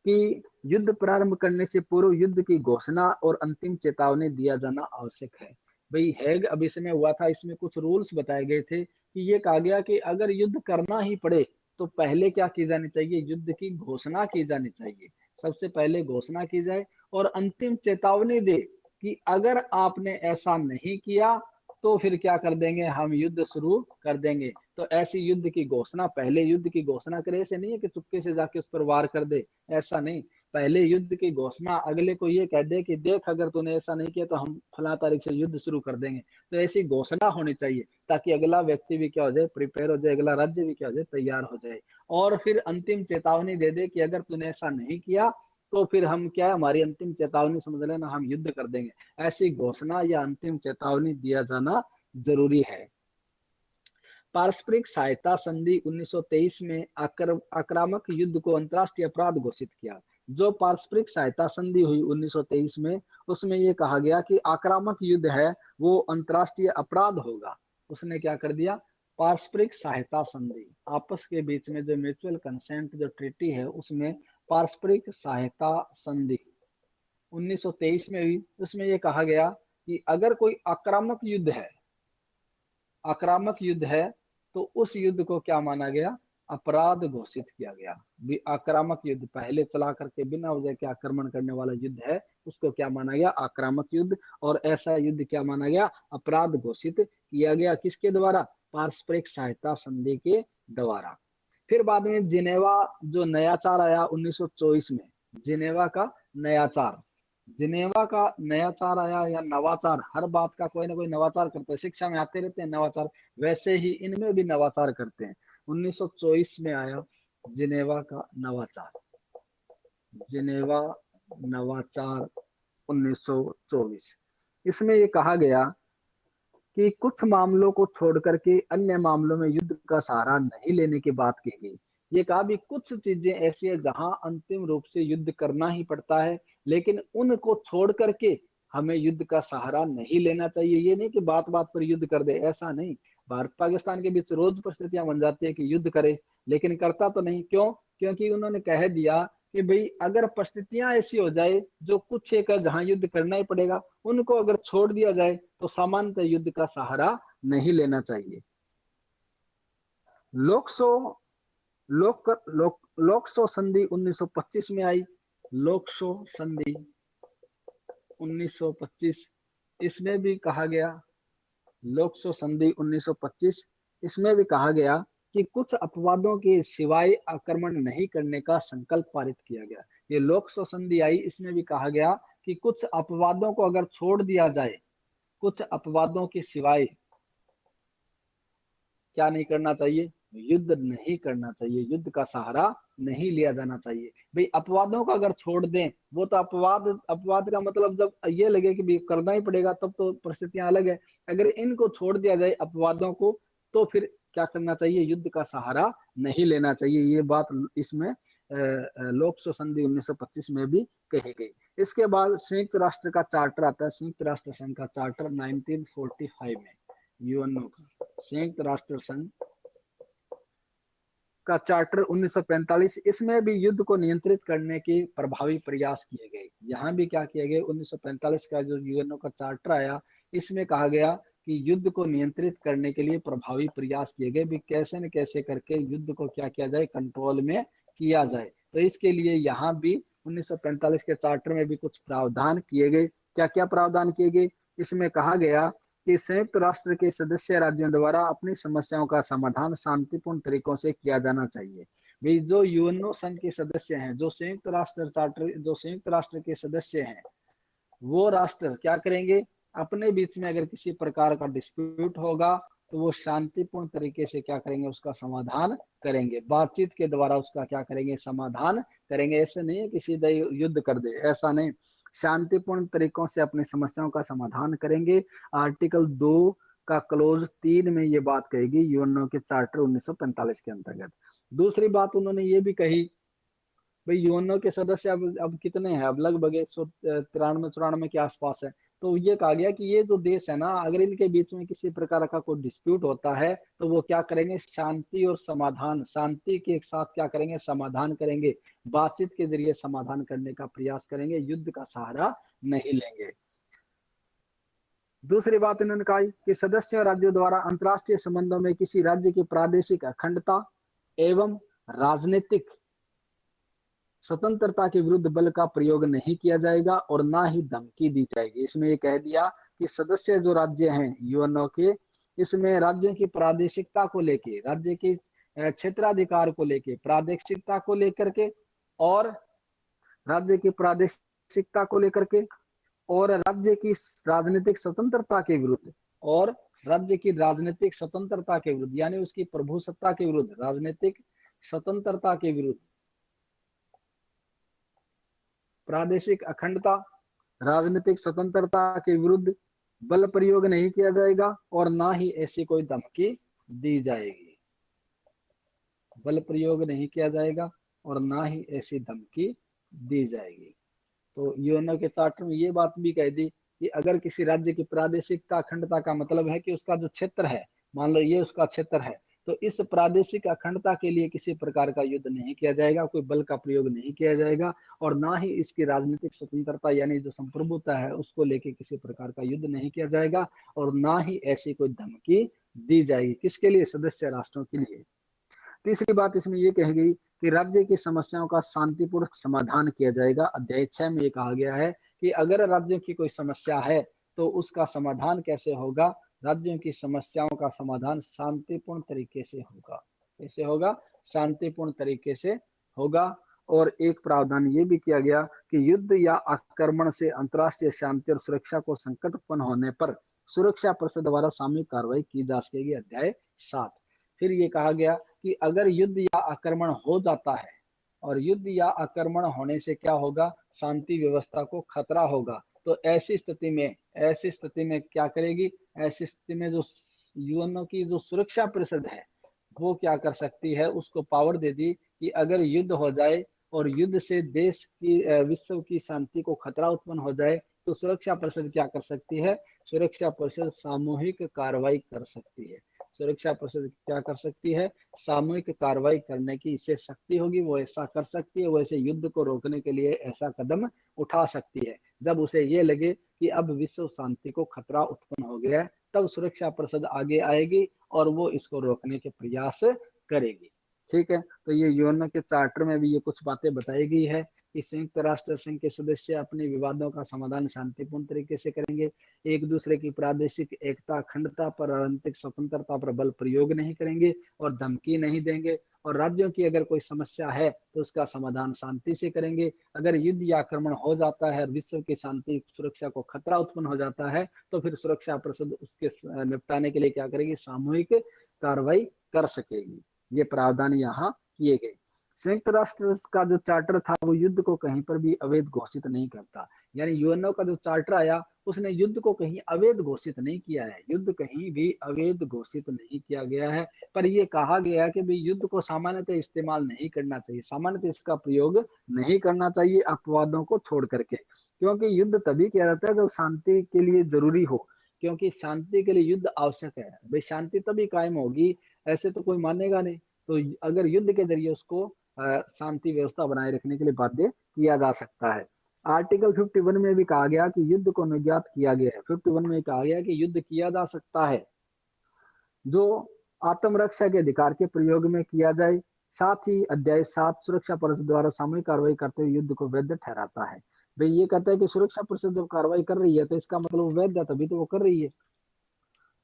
S1: कि युद्ध प्रारंभ करने से पूर्व युद्ध की घोषणा और अंतिम चेतावनी दिया जाना आवश्यक है। भाई हैग अभिसमय हुआ था, इसमें कुछ रूल्स बताए गए थे कि ये कहा गया कि अगर युद्ध करना ही पड़े तो पहले क्या की जानी चाहिए, युद्ध की घोषणा की जानी चाहिए। सबसे पहले घोषणा की जाए और अंतिम चेतावनी दे कि अगर आपने ऐसा नहीं किया तो फिर क्या कर देंगे, हम युद्ध शुरू कर देंगे। तो ऐसी युद्ध की घोषणा, पहले युद्ध की घोषणा करे, ऐसे नहीं है कि चुपके से जाके उस पर वार कर दे, ऐसा नहीं। पहले युद्ध की घोषणा, अगले को ये कह दे कि देख अगर तूने ऐसा नहीं किया तो हम फला तारीख से युद्ध शुरू कर देंगे। तो ऐसी घोषणा होनी चाहिए ताकि अगला व्यक्ति भी क्या हो जाए, प्रिपेयर हो जाए, अगला राज्य भी क्या हो जाए, तैयार हो जाए। और फिर अंतिम चेतावनी दे दे कि अगर तूने ऐसा नहीं किया तो फिर हम क्या है, हमारी अंतिम चेतावनी समझ लेना, हम युद्ध कर देंगे। ऐसी घोषणा या अंतिम चेतावनी दिया जाना जरूरी है। पारस्परिक सहायता संधि 1923 में आक्रामक युद्ध को अंतर्राष्ट्रीय अपराध घोषित किया। जो पारस्परिक सहायता संधि हुई 1923 में, उसमें यह कहा गया कि आक्रामक युद्ध है वो अंतर्राष्ट्रीय अपराध होगा। उसने क्या कर दिया, पारस्परिक सहायता संधि, आपस के बीच में जो म्यूचुअल कंसेंट जो ट्रीटी है, उसमें पारस्परिक सहायता संधि 1923 में हुई। उसमें यह कहा गया कि अगर कोई आक्रामक युद्ध है, आक्रामक युद्ध है तो उस युद्ध को क्या माना गया, अपराध घोषित किया गया। भी आक्रामक युद्ध, पहले चला करके बिना वजह के आक्रमण करने वाला युद्ध है, उसको क्या माना गया, आक्रामक युद्ध। और ऐसा युद्ध क्या माना गया, अपराध घोषित किया गया। किसके द्वारा, पारस्परिक सहायता संधि के द्वारा। फिर बाद में जिनेवा जो नयाचार आया 1924 में, जिनेवा का नयाचार, जिनेवा का नयाचार आया या नवाचार, हर बात का कोई ना कोई नवाचार करते हैं, शिक्षा में आते रहते हैं नवाचार, वैसे ही इनमें भी नवाचार करते हैं। 1924 में आया जिनेवा का नवाचार, जिनेवा नवाचार 1924। इसमें ये कहा गया कि कुछ मामलों को छोड़ करके अन्य मामलों में युद्ध का सहारा नहीं लेने की बात की गई। ये कहा भी कुछ चीजें ऐसी है जहां अंतिम रूप से युद्ध करना ही पड़ता है, लेकिन उनको छोड़ करके हमें युद्ध का सहारा नहीं लेना चाहिए। ये नहीं कि बात बात पर युद्ध कर दे, ऐसा नहीं। भारत पाकिस्तान के बीच रोज परिस्थितियां बन जाती है कि युद्ध करे, लेकिन करता तो नहीं। क्यों? क्योंकि उन्होंने कह दिया कि भाई अगर परिस्थितियां ऐसी हो जाए जो कुछ एक जहां युद्ध करना ही पड़ेगा, उनको अगर छोड़ दिया जाए तो सामान्यतः युद्ध का सहारा नहीं लेना चाहिए। लोकसो लोकसो संधि 1925 में आई, लोकसो संधि 1925, इसमें भी कहा गया, लोकसो संधि 1925, इसमें भी कहा गया कि कुछ अपवादों के सिवाय आक्रमण नहीं करने का संकल्प पारित किया गया। ये लोकसो संधि आई, इसमें भी कहा गया कि कुछ अपवादों को अगर छोड़ दिया जाए, कुछ अपवादों के सिवाय क्या नहीं करना चाहिए, युद्ध नहीं करना चाहिए, युद्ध का सहारा नहीं लिया जाना चाहिए। भाई अपवादों को अगर छोड़ दें, वो तो अपवाद, अपवाद का मतलब जब ये लगे कि भाई करना ही पड़ेगा तब तो परिस्थितियां अलग है। अगर इनको छोड़ दिया जाए अपवादों को, तो फिर क्या करना चाहिए, युद्ध का सहारा नहीं लेना चाहिए। ये बात इसमें लोकसो संधि 1925 में भी कही गई। इसके बाद संयुक्त राष्ट्र का चार्टर आता है, संयुक्त राष्ट्र संघ का चार्टर 1945 में, यूएनओ का, संयुक्त राष्ट्र संघ का चार्टर 1945। इसमें भी युद्ध को नियंत्रित करने के प्रभावी प्रयास किए गए। यहाँ भी क्या किया गया, 1945 का जो यूएनओ का चार्टर आया, इसमें कहा गया कि युद्ध को नियंत्रित करने के लिए प्रभावी प्रयास किए गए, भी कैसे न कैसे करके युद्ध को क्या किया जाए, कंट्रोल में किया जाए। तो इसके लिए यहाँ भी 1945 के चार्टर में भी कुछ प्रावधान किए गए। क्या क्या प्रावधान किए गए? इसमें कहा गया कि संयुक्त राष्ट्र के सदस्य राज्यों द्वारा अपनी समस्याओं का समाधान शांतिपूर्ण तरीकों से किया जाना चाहिए। भी जो यूएनओ संघ के सदस्य हैं, जो संयुक्त राष्ट्र के सदस्य हैं, वो राष्ट्र क्या करेंगे, अपने बीच में अगर किसी प्रकार का डिस्प्यूट होगा तो वो शांतिपूर्ण तरीके से क्या करेंगे, उसका समाधान करेंगे, बातचीत के द्वारा उसका क्या करेंगे, समाधान करेंगे। ऐसे नहीं है कि सीधा युद्ध कर दे, ऐसा नहीं, शांतिपूर्ण तरीकों से अपनी समस्याओं का समाधान करेंगे। आर्टिकल 2 का क्लोज 3 में ये बात कहेगी यूएनओ के चार्टर 1945 के अंतर्गत। दूसरी बात उन्होंने ये भी कही, भाई यूएनओ के सदस्य अब कितने हैं, अब लगभग 193-94 के आसपास है। तो ये कहा गया कि ये जो देश है ना, अगर इनके बीच में किसी प्रकार का कोई डिस्प्यूट होता है तो वो क्या करेंगे, शांति और समाधान, शांति के साथ क्या करेंगे, समाधान करेंगे, बातचीत के जरिए समाधान करने का प्रयास करेंगे, युद्ध का सहारा नहीं लेंगे। दूसरी बात इन्होंने कहा कि सदस्य राज्यों द्वारा अंतर्राष्ट्रीय संबंधों में किसी राज्य की प्रादेशिक अखंडता एवं राजनीतिक स्वतंत्रता के विरुद्ध बल का प्रयोग नहीं किया जाएगा और ना ही धमकी दी जाएगी। इसमें ये कह दिया कि सदस्य जो राज्य हैं यूएनओ के, इसमें राज्यों की प्रादेशिकता को लेके, राज्य के क्षेत्राधिकार को लेके, प्रादेशिकता को लेकर के, और राज्य की प्रादेशिकता को लेकर के, और राज्य की राजनीतिक स्वतंत्रता के विरुद्ध, और राज्य की राजनीतिक स्वतंत्रता के विरुद्ध, यानी उसकी प्रभुसत्ता के विरुद्ध, राजनीतिक स्वतंत्रता के विरुद्ध, प्रादेशिक अखंडता, राजनीतिक स्वतंत्रता के विरुद्ध बल प्रयोग नहीं किया जाएगा और ना ही ऐसी कोई धमकी दी जाएगी। बल प्रयोग नहीं किया जाएगा और ना ही ऐसी धमकी दी जाएगी। तो यूएनओ के चार्टर में ये बात भी कह दी कि अगर किसी राज्य की प्रादेशिकता अखंडता का मतलब है कि उसका जो क्षेत्र है, मान लो ये उसका क्षेत्र है, तो इस प्रादेशिक अखंडता के लिए किसी प्रकार का युद्ध नहीं किया जाएगा, कोई बल का प्रयोग नहीं किया जाएगा, और ना ही इसकी राजनीतिक स्वतंत्रता यानी जो संप्रभुता है उसको लेके किसी प्रकार का युद्ध नहीं किया जाएगा, और ना ही ऐसी कोई धमकी दी जाएगी। किसके लिए? सदस्य राष्ट्रों के लिए। तीसरी बात इसमें यह कही गई कि राज्य की समस्याओं का शांतिपूर्वक समाधान किया जाएगा। अध्याय 6 में यह कहा गया है कि अगर राज्यों की कोई समस्या है तो उसका समाधान कैसे होगा, राज्यों की समस्याओं का समाधान शांतिपूर्ण तरीके से होगा। कैसे होगा? शांतिपूर्ण तरीके से होगा। और एक प्रावधान ये भी किया गया कि युद्ध या आक्रमण से अंतर्राष्ट्रीय शांति और सुरक्षा को संकट उत्पन्न होने पर सुरक्षा परिषद द्वारा सामूहिक कार्रवाई की जा सकेगी। अध्याय 7। फिर ये कहा गया कि अगर युद्ध या आक्रमण हो जाता है, और युद्ध या आक्रमण होने से क्या होगा, शांति व्यवस्था को खतरा होगा, तो ऐसी स्थिति में क्या करेगी, ऐसी स्थिति में जो यूएनओ की जो सुरक्षा परिषद है वो क्या कर सकती है, उसको पावर दे दी कि अगर युद्ध हो जाए और युद्ध से देश की विश्व की शांति को खतरा उत्पन्न हो जाए तो सुरक्षा परिषद क्या कर सकती है, सुरक्षा परिषद सामूहिक कार्रवाई कर सकती है। सुरक्षा परिषद क्या कर सकती है, सामूहिक कार्रवाई करने की इसे शक्ति होगी, वो ऐसा कर सकती है, वो ऐसे युद्ध को रोकने के लिए ऐसा कदम उठा सकती है। जब उसे ये लगे कि अब विश्व शांति को खतरा उत्पन्न हो गया है, तब सुरक्षा परिषद आगे आएगी और वो इसको रोकने के प्रयास करेगी। ठीक है, तो ये यूएनओ के चार्टर में भी ये कुछ बातें बताई गई है कि संयुक्त राष्ट्र संघ के सदस्य अपने विवादों का समाधान शांतिपूर्ण तरीके से करेंगे, एक दूसरे की प्रादेशिक एकता, अखंडता पर, राजनीतिक स्वतंत्रता पर बल प्रयोग नहीं करेंगे और धमकी नहीं देंगे, और राज्यों की अगर कोई समस्या है तो उसका समाधान शांति से करेंगे। अगर युद्ध या आक्रमण हो जाता है, विश्व की शांति सुरक्षा को खतरा उत्पन्न हो जाता है, तो फिर सुरक्षा परिषद उसके निपटाने के लिए क्या करेगी, सामूहिक कार्रवाई कर सकेगी। ये प्रावधान यहाँ किए गए। संयुक्त राष्ट्र का जो चार्टर था वो युद्ध को कहीं पर भी अवैध घोषित नहीं करता, यानी यूएनओ का जो चार्टर आया उसने युद्ध को कहीं अवैध घोषित नहीं किया है, युद्ध कहीं भी अवैध घोषित नहीं किया गया है। पर यह कहा गया कि भाई युद्ध को सामान्यतः इस्तेमाल नहीं करना चाहिए, सामान्यतः इसका प्रयोग नहीं करना चाहिए अपवादों को छोड़ करके, क्योंकि युद्ध तभी किया जाता है जब शांति के लिए जरूरी हो, क्योंकि शांति के लिए युद्ध आवश्यक है। भाई शांति तभी कायम होगी, ऐसे तो कोई मानेगा नहीं। तो अगर युद्ध के जरिए उसको शांति व्यवस्था बनाए रखने के लिए बाध्य किया जा सकता है। आर्टिकल 51 में भी कहा गया कि युद्ध को निर्यात किया गया है। 51 में कहा गया कि युद्ध किया जा सकता है जो आत्मरक्षा के अधिकार के प्रयोग में किया जाए, साथ ही अध्याय 7 सुरक्षा परिषद द्वारा सामूहिक कार्रवाई करते हुए युद्ध को वैध ठहराता है। भाई ये कहता है कि सुरक्षा परिषद जब कार्रवाई कर रही है तो इसका मतलब वो वैध है, तभी तो वो कर रही है।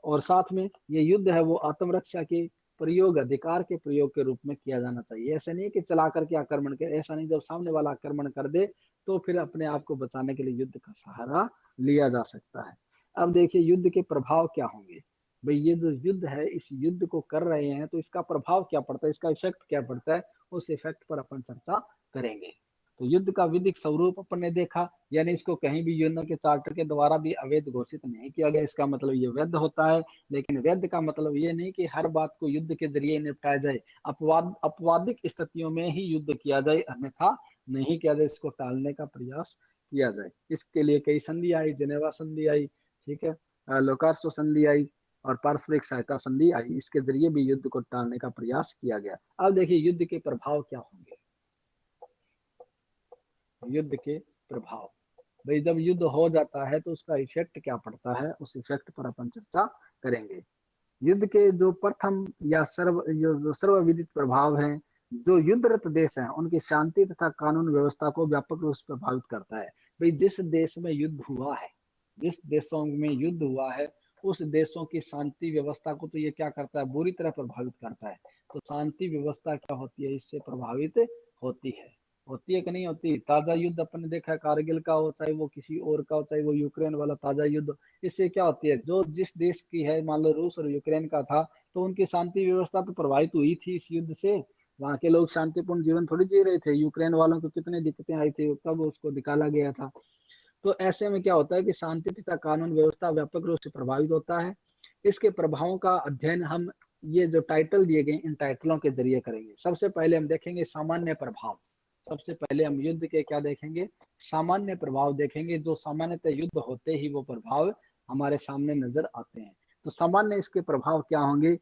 S1: और साथ में ये युद्ध है वो आत्मरक्षा के प्रयोग, अधिकार के प्रयोग के रूप में किया जाना चाहिए। ऐसा नहीं कि चला करके आक्रमण करे, ऐसा नहीं, जब सामने वाला आक्रमण कर दे तो फिर अपने आप को बचाने के लिए युद्ध का सहारा लिया जा सकता है। अब देखिए युद्ध के प्रभाव क्या होंगे। भाई ये जो युद्ध है, इस युद्ध को कर रहे हैं तो इसका प्रभाव क्या पड़ता है, इसका इफेक्ट क्या पड़ता है, उस इफेक्ट पर अपन चर्चा करेंगे। तो युद्ध का विधिक स्वरूप अपन ने देखा, यानी इसको कहीं भी यूएनओ के चार्टर के द्वारा भी अवैध घोषित नहीं किया गया, इसका मतलब ये वैध होता है। लेकिन वैध का मतलब ये नहीं कि हर बात को युद्ध के जरिए निपटाया जाए, अपवादिक स्थितियों में ही युद्ध किया जाए, अन्यथा नहीं किया जाए, इसको टालने का प्रयास किया जाए। इसके लिए कई संधि आई, जेनेवा संधि आई, ठीक है, लोकार्सो संधि आई और पारस्परिक सहायता संधि आई। इसके जरिए भी युद्ध को टालने का प्रयास किया गया। अब देखिए युद्ध के प्रभाव क्या होंगे। युद्ध के प्रभाव, भाई जब युद्ध हो जाता है तो उसका इफेक्ट क्या पड़ता है, उस इफेक्ट पर अपन चर्चा करेंगे। युद्ध के जो प्रथम या जो सर्वविदित प्रभाव हैं, जो युद्धरत देश हैं उनकी शांति तथा कानून व्यवस्था को व्यापक रूप से प्रभावित करता है। भाई जिस देश में युद्ध हुआ है, जिस देशों में युद्ध हुआ है, उस देशों की शांति व्यवस्था को तो ये क्या करता है, बुरी तरह प्रभावित करता है। तो शांति व्यवस्था क्या होती है, इससे प्रभावित होती है कि नहीं होती। ताजा युद्ध अपन ने देखा है, कारगिल का हो, चाहे वो किसी और का हो, चाहे वो यूक्रेन वाला ताजा युद्ध, इससे क्या होती है, जो जिस देश की है, मान लो रूस और यूक्रेन का था, तो उनकी शांति व्यवस्था तो प्रभावित हुई थी इस युद्ध से। वहां के लोग शांतिपूर्ण जीवन थोड़ी जी रहे थे, यूक्रेन वालों को कितनी दिक्कतें आई थी, तब उसको निकाला गया था। तो ऐसे में क्या होता है कि शांति तथा कानून व्यवस्था व्यापक रूप से प्रभावित होता है। इसके प्रभावों का अध्ययन हम ये जो टाइटल दिए गए इन टाइटलों के जरिए करेंगे। सबसे पहले हम देखेंगे सामान्य प्रभाव। सबसे पहले हम युद्ध के क्या देखेंगे, सामान्य प्रभाव देखेंगे। जो सामान्यतः युद्ध होते ही वो प्रभाव हमारे सामने नजर आते हैं। तो सामान्य इसके प्रभाव क्या होंगे।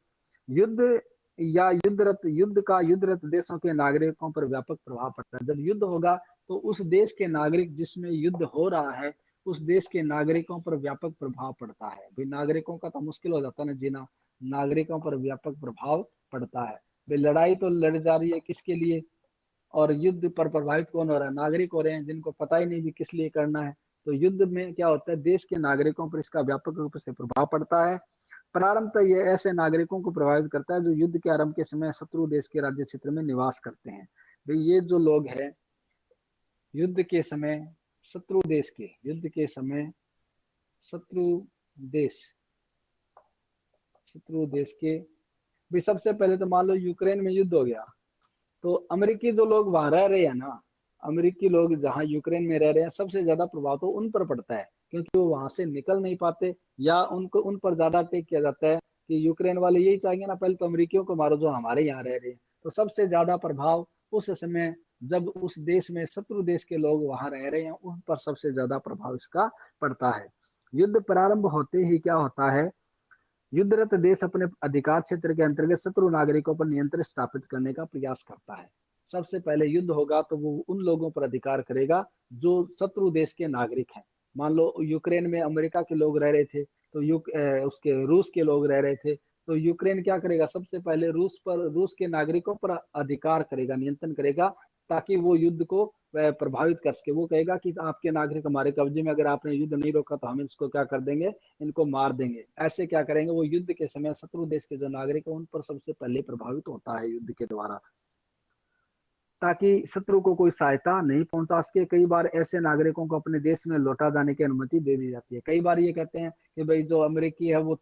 S1: युद्ध या युद्धरत देशों के नागरिकों पर व्यापक प्रभाव पड़ता है। जब युद्ध होगा तो उस देश के नागरिक, जिसमें युद्ध हो रहा है, उस देश के नागरिकों पर व्यापक प्रभाव पड़ता है। भाई नागरिकों का तो मुश्किल हो जाता है ना जीना, नागरिकों पर व्यापक प्रभाव पड़ता है। भाई लड़ाई तो लड़ जा रही है किसके लिए, और युद्ध पर प्रभावित कौन हो रहा है, नागरिक हो रहे हैं, जिनको पता ही नहीं भी किस लिए करना है। तो युद्ध में क्या होता है, देश के नागरिकों पर इसका व्यापक रूप से प्रभाव पड़ता है। प्रारंभतः ये ऐसे नागरिकों को प्रभावित करता है जो युद्ध के आरंभ के समय शत्रु देश के राज्य क्षेत्र में निवास करते हैं। भाई ये जो लोग हैं युद्ध के समय युद्ध के समय शत्रु देश के, भाई सबसे पहले तो मान लो यूक्रेन में युद्ध हो गया, तो अमेरिकी जो लोग वहां रह रहे हैं ना, अमेरिकी लोग जहां यूक्रेन में रह रहे हैं, सबसे ज्यादा प्रभाव तो उन पर पड़ता है, क्योंकि वो वहां से निकल नहीं पाते, या उनको उन पर ज्यादा अटैक किया जाता है कि यूक्रेन वाले यही चाहेंगे ना, पहले तो अमेरिकियों को मारो जो हमारे यहाँ रह रहे हैं। तो सबसे ज्यादा प्रभाव उस समय, जब उस देश में शत्रु देश के लोग वहां रह रहे हैं, उन पर सबसे ज्यादा प्रभाव इसका पड़ता है। युद्ध प्रारंभ होते ही क्या होता है, युद्धरत देश अपने अधिकार क्षेत्र के अंतर्गत शत्रु नागरिकों पर नियंत्रण स्थापित करने का प्रयास करता है। सबसे पहले युद्ध होगा तो वो उन लोगों पर अधिकार करेगा जो शत्रु देश के नागरिक हैं। मान लो यूक्रेन में अमेरिका के लोग रह रहे थे, तो उसके रूस के लोग रह रहे थे, तो यूक्रेन क्या करेगा, सबसे पहले रूस के नागरिकों पर अधिकार करेगा, नियंत्रण करेगा, ताकि वो युद्ध को प्रभावित कर सके। वो कहेगा कि आपके नागरिक हमारे कब्जे में, अगर आपने युद्ध नहीं रोका तो हम इसको क्या कर देंगे, इनको मार देंगे। ऐसे क्या करेंगे, वो युद्ध के समय शत्रु देश के जो नागरिक है उन पर सबसे पहले प्रभावित होता है युद्ध के द्वारा, ताकि शत्रु को कोई सहायता नहीं पहुंचा सके। कई बार ऐसे नागरिकों को अपने देश में लौटा जाने की अनुमति दे दी जाती है। कई बार ये कहते हैं कि भाई जो अमेरिकी है वो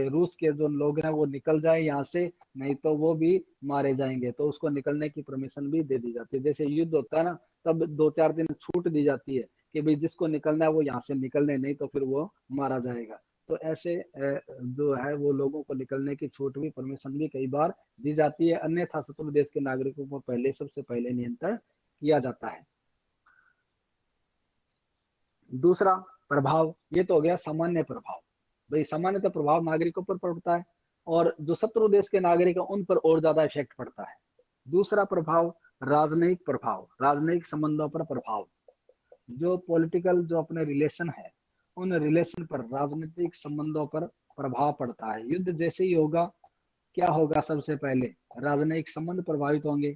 S1: रूस के जो लोग हैं वो निकल जाए यहाँ से, नहीं तो वो भी मारे जाएंगे, तो उसको निकलने की परमिशन भी दे दी जाती है। जैसे युद्ध होता है ना, तब 2-4 दिन छूट दी जाती है कि भाई जिसको निकलना है वो यहाँ से निकलने, नहीं तो फिर वो मारा जाएगा। तो ऐसे जो है वो लोगों को निकलने की छूट भी, परमिशन भी कई बार दी जाती है, अन्यथा शत्रु देश के नागरिकों को सबसे पहले नियंत्रण किया जाता है। दूसरा प्रभाव, ये तो हो गया सामान्य प्रभाव। भाई सामान्यतः प्रभाव नागरिकों पर पड़ता है, और जो शत्रु देश के नागरिक हैं उन पर और ज्यादा इफेक्ट पड़ता है। दूसरा प्रभाव राजनयिक प्रभाव, राजनयिक संबंधों पर प्रभाव। जो पॉलिटिकल जो अपने रिलेशन है, उन रिलेशन पर, राजनीतिक संबंधों पर प्रभाव पड़ता है। युद्ध जैसे ही होगा क्या होगा? सबसे पहले राजनयिक संबंध प्रभावित होंगे,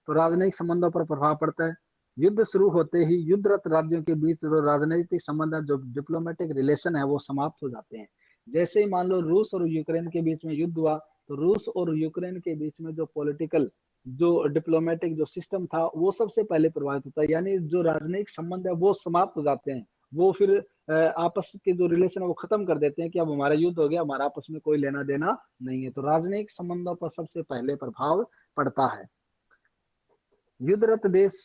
S1: तो राजनयिक संबंधों पर प्रभाव पड़ता है। युद्ध शुरू होते ही युद्धरत राज्यों के बीच जो राजनीतिक संबंध है, जो डिप्लोमेटिक रिलेशन है, वो समाप्त हो जाते हैं। जैसे ही मान लो रूस और यूक्रेन के बीच में युद्ध हुआ, तो रूस और यूक्रेन के बीच में जो पॉलिटिकल, जो डिप्लोमेटिक जो सिस्टम था, वो सबसे पहले प्रभावित होता है। यानी जो राजनयिक संबंध है वो समाप्त हो जाते हैं। वो फिर आपस के जो रिलेशन है वो खत्म कर देते हैं कि अब हमारा युद्ध हो गया, हमारा आपस में कोई लेना देना नहीं है। तो राजनयिक संबंधों पर सबसे पहले प्रभाव पड़ता है। युद्धरत देश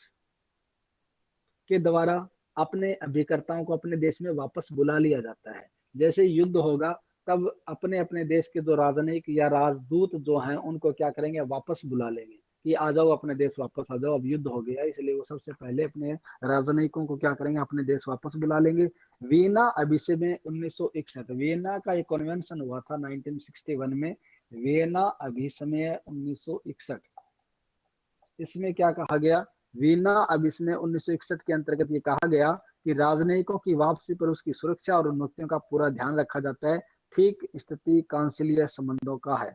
S1: के द्वारा अपने अभिकर्ताओं को अपने देश में वापस बुला लिया जाता है। जैसे युद्ध होगा तब अपने अपने देश के जो राजनयिक या राजदूत जो हैं उनको क्या करेंगे? वापस बुला लेंगे कि आ जाओ अपने देश वापस आ जाओ, अब युद्ध हो गया। इसलिए वो सबसे पहले अपने राजनयिकों को क्या करेंगे? अपने देश वापस बुला लेंगे। वियना अभिषे में 1961 वियना का एक कन्वेंशन हुआ था 1961 में। वियना अभिसमय 1961, इसमें क्या कहा गया? वीना अभिसमय 1961 के अंतर्गत ये कहा गया कि राजनयिकों की वापसी पर उसकी सुरक्षा और उन्नतियों का पूरा ध्यान रखा जाता है। ठीक स्थिति काउंसिलीय संबंधों का है।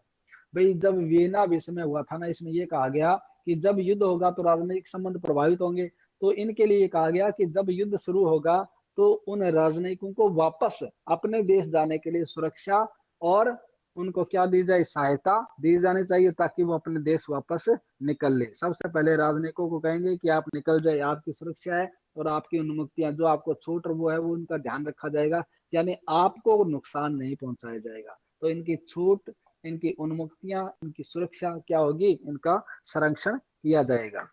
S1: भाई जब वियना अभिसमय हुआ था ना, इसमें यह कहा गया कि जब युद्ध होगा तो राजनयिक संबंध प्रभावित होंगे। तो इनके लिए कहा गया कि जब युद्ध शुरू होगा तो उन राजनयिकों को वापस अपने देश जाने के लिए सुरक्षा और उनको क्या दी जाए? सहायता दी जानी चाहिए, ताकि वो अपने देश वापस निकल ले। सबसे पहले राजनयिकों को कहेंगे कि आप निकल जाए, आपकी सुरक्षा है और आपकी उन्मुक्तियां, जो आपको छूट वो है, वो उनका ध्यान रखा जाएगा। यानी आपको नुकसान नहीं पहुंचाया जाएगा। तो इनकी छूट, इनकी उन्मुक्तियां, इनकी सुरक्षा क्या होगी? इनका संरक्षण किया जाएगा।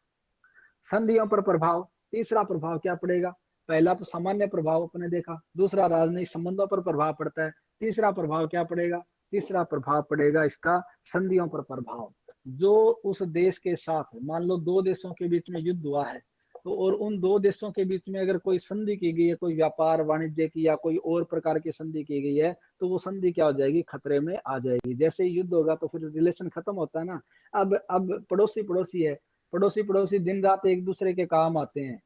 S1: संधियों पर प्रभाव, तीसरा प्रभाव क्या पड़ेगा? पहला तो सामान्य प्रभाव अपने देखा, दूसरा राजनयिक संबंधों पर प्रभाव पड़ता है। तीसरा प्रभाव क्या पड़ेगा? तीसरा प्रभाव पड़ेगा इसका संधियों पर प्रभाव। जो उस देश के साथ, मान लो दो देशों के बीच में युद्ध हुआ है, तो और उन दो देशों के बीच में अगर कोई संधि की गई है, कोई व्यापार वाणिज्य की या कोई और प्रकार की संधि की गई है, तो वो संधि क्या हो जाएगी? खतरे में आ जाएगी। जैसे ही युद्ध होगा तो फिर रिलेशन खत्म होता है ना। अब पड़ोसी पड़ोसी है, पड़ोसी पड़ोसी दिन रात एक दूसरे के काम आते हैं,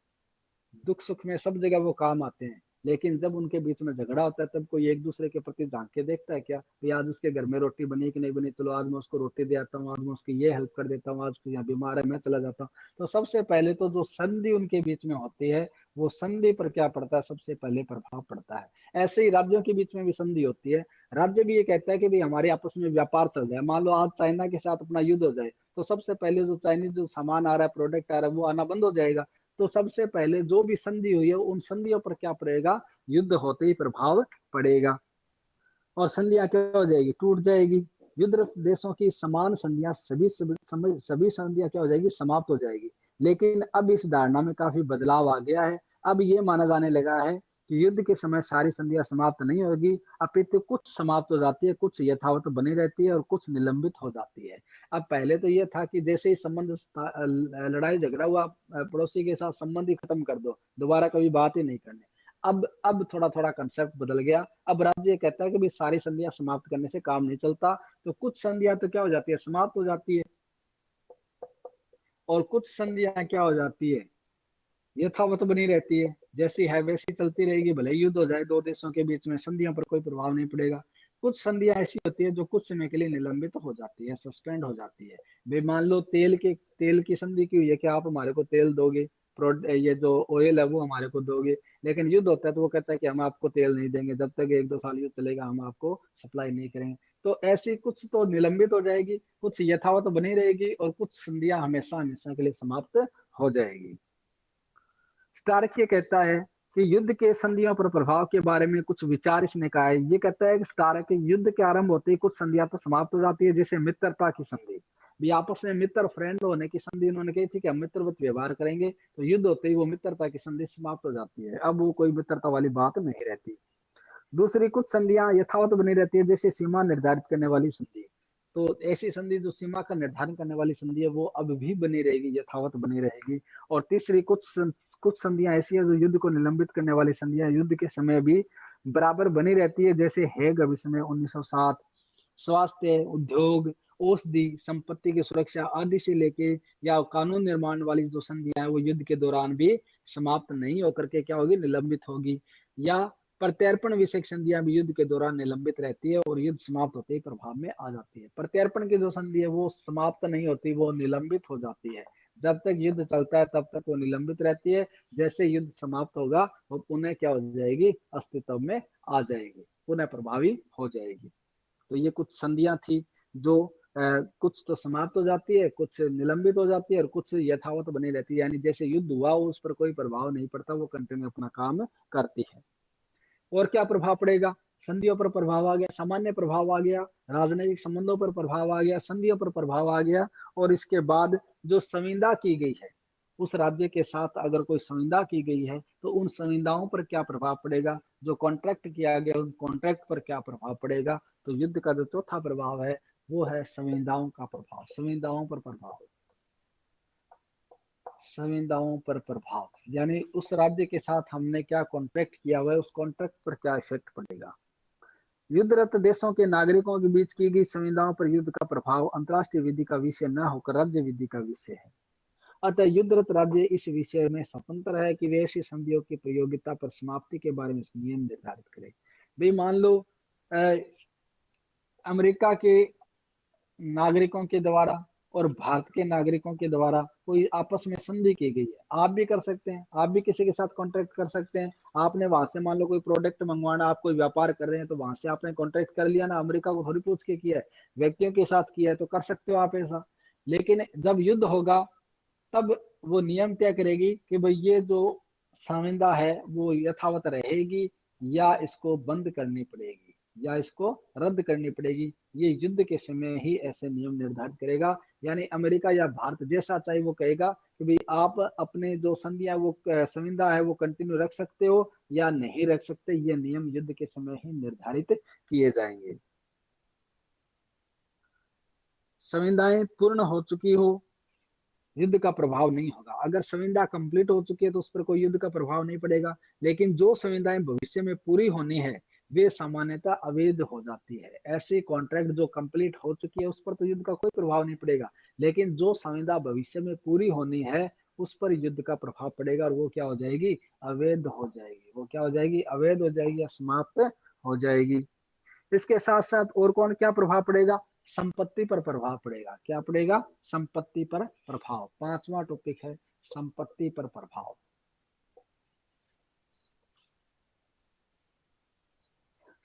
S1: दुख सुख में सब जगह वो काम आते हैं। लेकिन जब उनके बीच में झगड़ा होता है तब कोई एक दूसरे के प्रति झांक के देखता है क्या? तो आज उसके घर में रोटी बनी कि नहीं बनी, चलो आज मैं उसको रोटी दे आता हूँ, आज मैं उसकी ये हेल्प कर देता हूँ, आज उसको यहाँ बीमार है मैं चला जाता हूँ। तो सबसे पहले तो जो संधि उनके बीच में होती है, वो संधि पर क्या पड़ता है? सबसे पहले प्रभाव पड़ता है। ऐसे ही राज्यों के बीच में भी संधि होती है। राज्य भी ये कहता है कि भाई हमारे आपस में व्यापार चल जाए। मान लो आज चाइना के साथ अपना युद्ध हो जाए, तो सबसे पहले जो चाइनीज जो सामान आ रहा है, प्रोडक्ट आ रहा है, वो आना बंद हो जाएगा। तो सबसे पहले जो भी संधि हुई है उन संधियों पर क्या पड़ेगा? युद्ध होते ही प्रभाव पड़ेगा और संधियां क्या हो जाएगी? टूट जाएगी। युद्धरत देशों की समान संधियां सभी संधियां क्या हो जाएगी? समाप्त हो जाएगी। लेकिन अब इस धारणा में काफी बदलाव आ गया है। अब ये माना जाने लगा है कि युद्ध के समय सारी संधियां समाप्त नहीं होगी, अपितु कुछ समाप्त हो जाती है, कुछ यथावत बनी रहती है और कुछ निलंबित हो जाती है। अब पहले तो ये था कि जैसे ही संबंध लड़ाई झगड़ा हुआ, पड़ोसी के साथ संबंध ही खत्म कर दो, दोबारा कभी बात ही नहीं करनी। अब थोड़ा थोड़ा कंसेप्ट बदल गया। अब राज्य कहता है कि भाई सारी संधियां समाप्त करने से काम नहीं चलता। तो कुछ संधियां तो क्या हो जाती है? समाप्त हो जाती है, और कुछ संधियां क्या हो जाती है? यथावत बनी रहती है। जैसी है वैसी चलती रहेगी, भले युद्ध हो जाए दो देशों के बीच में, संधियों पर कोई प्रभाव नहीं पड़ेगा। कुछ संधियां ऐसी होती है जो कुछ समय के लिए निलंबित हो जाती है, सस्पेंड हो जाती है। भाई मान लो तेल की संधि की हुई है कि आप हमारे को तेल दोगे, ये जो ऑयल है वो हमारे को दोगे। लेकिन युद्ध होता है तो वो कहता है कि हम आपको तेल नहीं देंगे, जब तक एक दो साल युद्ध चलेगा हम आपको सप्लाई नहीं करेंगे। तो ऐसी कुछ तो निलंबित हो जाएगी, कुछ यथावत बनी रहेगी और कुछ संधियां हमेशा हमेशा के लिए समाप्त हो जाएगी। स्टार्क ये कहता है कि युद्ध के संधियों पर प्रभाव के बारे में कुछ विचार इसने कहा है। ये कहता है कि स्टार्क युद्ध के आरंभ होते ही कुछ संधियां तो समाप्त हो जाती है, जैसे मित्रता की संधि। भी आपस में मित्र फ्रेंड होने की संधि उन्होंने कही थी कि हम मित्रवत व्यवहार करेंगे, तो युद्ध होते ही वो मित्रता की संधि समाप्त हो जाती है। अब वो कोई मित्रता वाली बात नहीं रहती। दूसरी कुछ संधियां यथावत बनी रहती है, जैसे सीमा निर्धारित करने वाली संधि। तो ऐसी संधि जो सीमा का निर्धारण करने वाली संधि है वो अब भी बनी रहेगी, यथावत बनी रहेगी। और तीसरी कुछ संधियां ऐसी है जो युद्ध को निलंबित करने वाली संधियां युद्ध के समय भी बराबर बनी रहती है, जैसे हेग अभिसमय 1907। स्वास्थ्य, उद्योग, औषधि, संपत्ति की सुरक्षा आदि से लेके या कानून निर्माण वाली जो संधियां है वो युद्ध के दौरान भी समाप्त नहीं होकर के क्या होगी? निलंबित होगी। या प्रत्यर्पण विषयक संधियां भी युद्ध के दौरान निलंबित रहती है और युद्ध समाप्त होते ही प्रभाव में आ जाती है। प्रत्यर्पण की जो संधि है वो समाप्त नहीं होती, वो निलंबित हो जाती है। जब तक युद्ध चलता है तब तक वो निलंबित रहती है। जैसे युद्ध समाप्त होगा वो पुनः क्या हो जाएगी, अस्तित्व में आ जाएगी, पुनः प्रभावी हो जाएगी। तो ये कुछ संधियां थी जो कुछ तो समाप्त हो जाती है, कुछ निलंबित हो जाती है और कुछ यथावत बनी रहती है। यानी जैसे युद्ध हुआ उस पर कोई प्रभाव नहीं पड़ता, वो कंटिन्यू अपना काम करती है। और क्या प्रभाव पड़ेगा, संधियों पर प्रभाव आ गया, सामान्य प्रभाव आ गया, राजनीतिक संबंधों पर प्रभाव आ गया, संधियों पर प्रभाव आ गया। और इसके बाद जो संविदा की गई है, उस राज्य के साथ अगर कोई संविदा की गई है तो उन संविदाओं पर क्या प्रभाव पड़ेगा, जो कॉन्ट्रैक्ट किया गया उन कॉन्ट्रैक्ट पर क्या प्रभाव पड़ेगा। तो युद्ध का जो चौथा प्रभाव है वो है संविदाओं का प्रभाव, संविदाओं पर प्रभाव, संविदाओं पर प्रभाव। यानी उस राज्य के साथ हमने क्या कॉन्ट्रैक्ट किया हुआ है, उस कॉन्ट्रैक्ट पर क्या इफेक्ट पड़ेगा। युद्धरत देशों के नागरिकों के बीच की गई संविदाओं पर युद्ध का प्रभाव अंतर्राष्ट्रीय विधि का विषय न होकर राज्य विधि का विषय है। अतः युद्धरत राज्य इस विषय में स्वतंत्र है कि वे ऐसी संधियों की प्रयोगिता पर समाप्ति के बारे में नियम निर्धारित करें। भाई मान लो अमेरिका के नागरिकों के द्वारा और भारत के नागरिकों के द्वारा कोई आपस में संधि की गई है, आप भी कर सकते हैं, आप भी किसी के साथ कॉन्ट्रैक्ट कर सकते हैं। आपने वहां से मान लो कोई प्रोडक्ट मंगवाना, आप कोई व्यापार कर रहे हैं तो वहां से आपने कॉन्ट्रैक्ट कर लिया ना, अमेरिका को थोड़ी पूछ के किया है, व्यक्तियों के साथ किया है, तो कर सकते हो आप ऐसा। लेकिन जब युद्ध होगा तब वो नियम तय करेगी कि भाई ये जो संविदा है वो यथावत रहेगी या इसको बंद करनी पड़ेगी या इसको रद्द करनी पड़ेगी। ये युद्ध के समय ही ऐसे नियम निर्धारित करेगा। यानी अमेरिका या भारत जैसा चाहे वो कहेगा कि भाई आप अपने जो संधियां वो संविदा है वो कंटिन्यू रख सकते हो या नहीं रख सकते, ये नियम युद्ध के समय ही निर्धारित किए जाएंगे। संविदाएं पूर्ण हो चुकी हो, युद्ध का प्रभाव नहीं होगा। अगर संविदा कंप्लीट हो चुकी है तो उस पर कोई युद्ध का प्रभाव नहीं पड़ेगा। लेकिन जो संविदाएं भविष्य में पूरी होनी है वे सामान्यतः अवैध हो जाती है। ऐसे कॉन्ट्रैक्ट जो कंप्लीट हो चुकी है उस पर तो युद्ध का कोई प्रभाव नहीं पड़ेगा, लेकिन जो संविदा भविष्य में पूरी होनी है उस पर युद्ध का प्रभाव पड़ेगा और वो क्या हो जाएगी, अवैध हो जाएगी। वो क्या हो जाएगी, अवैध हो जाएगी या समाप्त हो जाएगी। इसके साथ साथ और कौन क्या प्रभाव पड़ेगा, संपत्ति पर प्रभाव पड़ेगा। क्या पड़ेगा, संपत्ति पर प्रभाव। पांचवा टॉपिक है संपत्ति पर प्रभाव।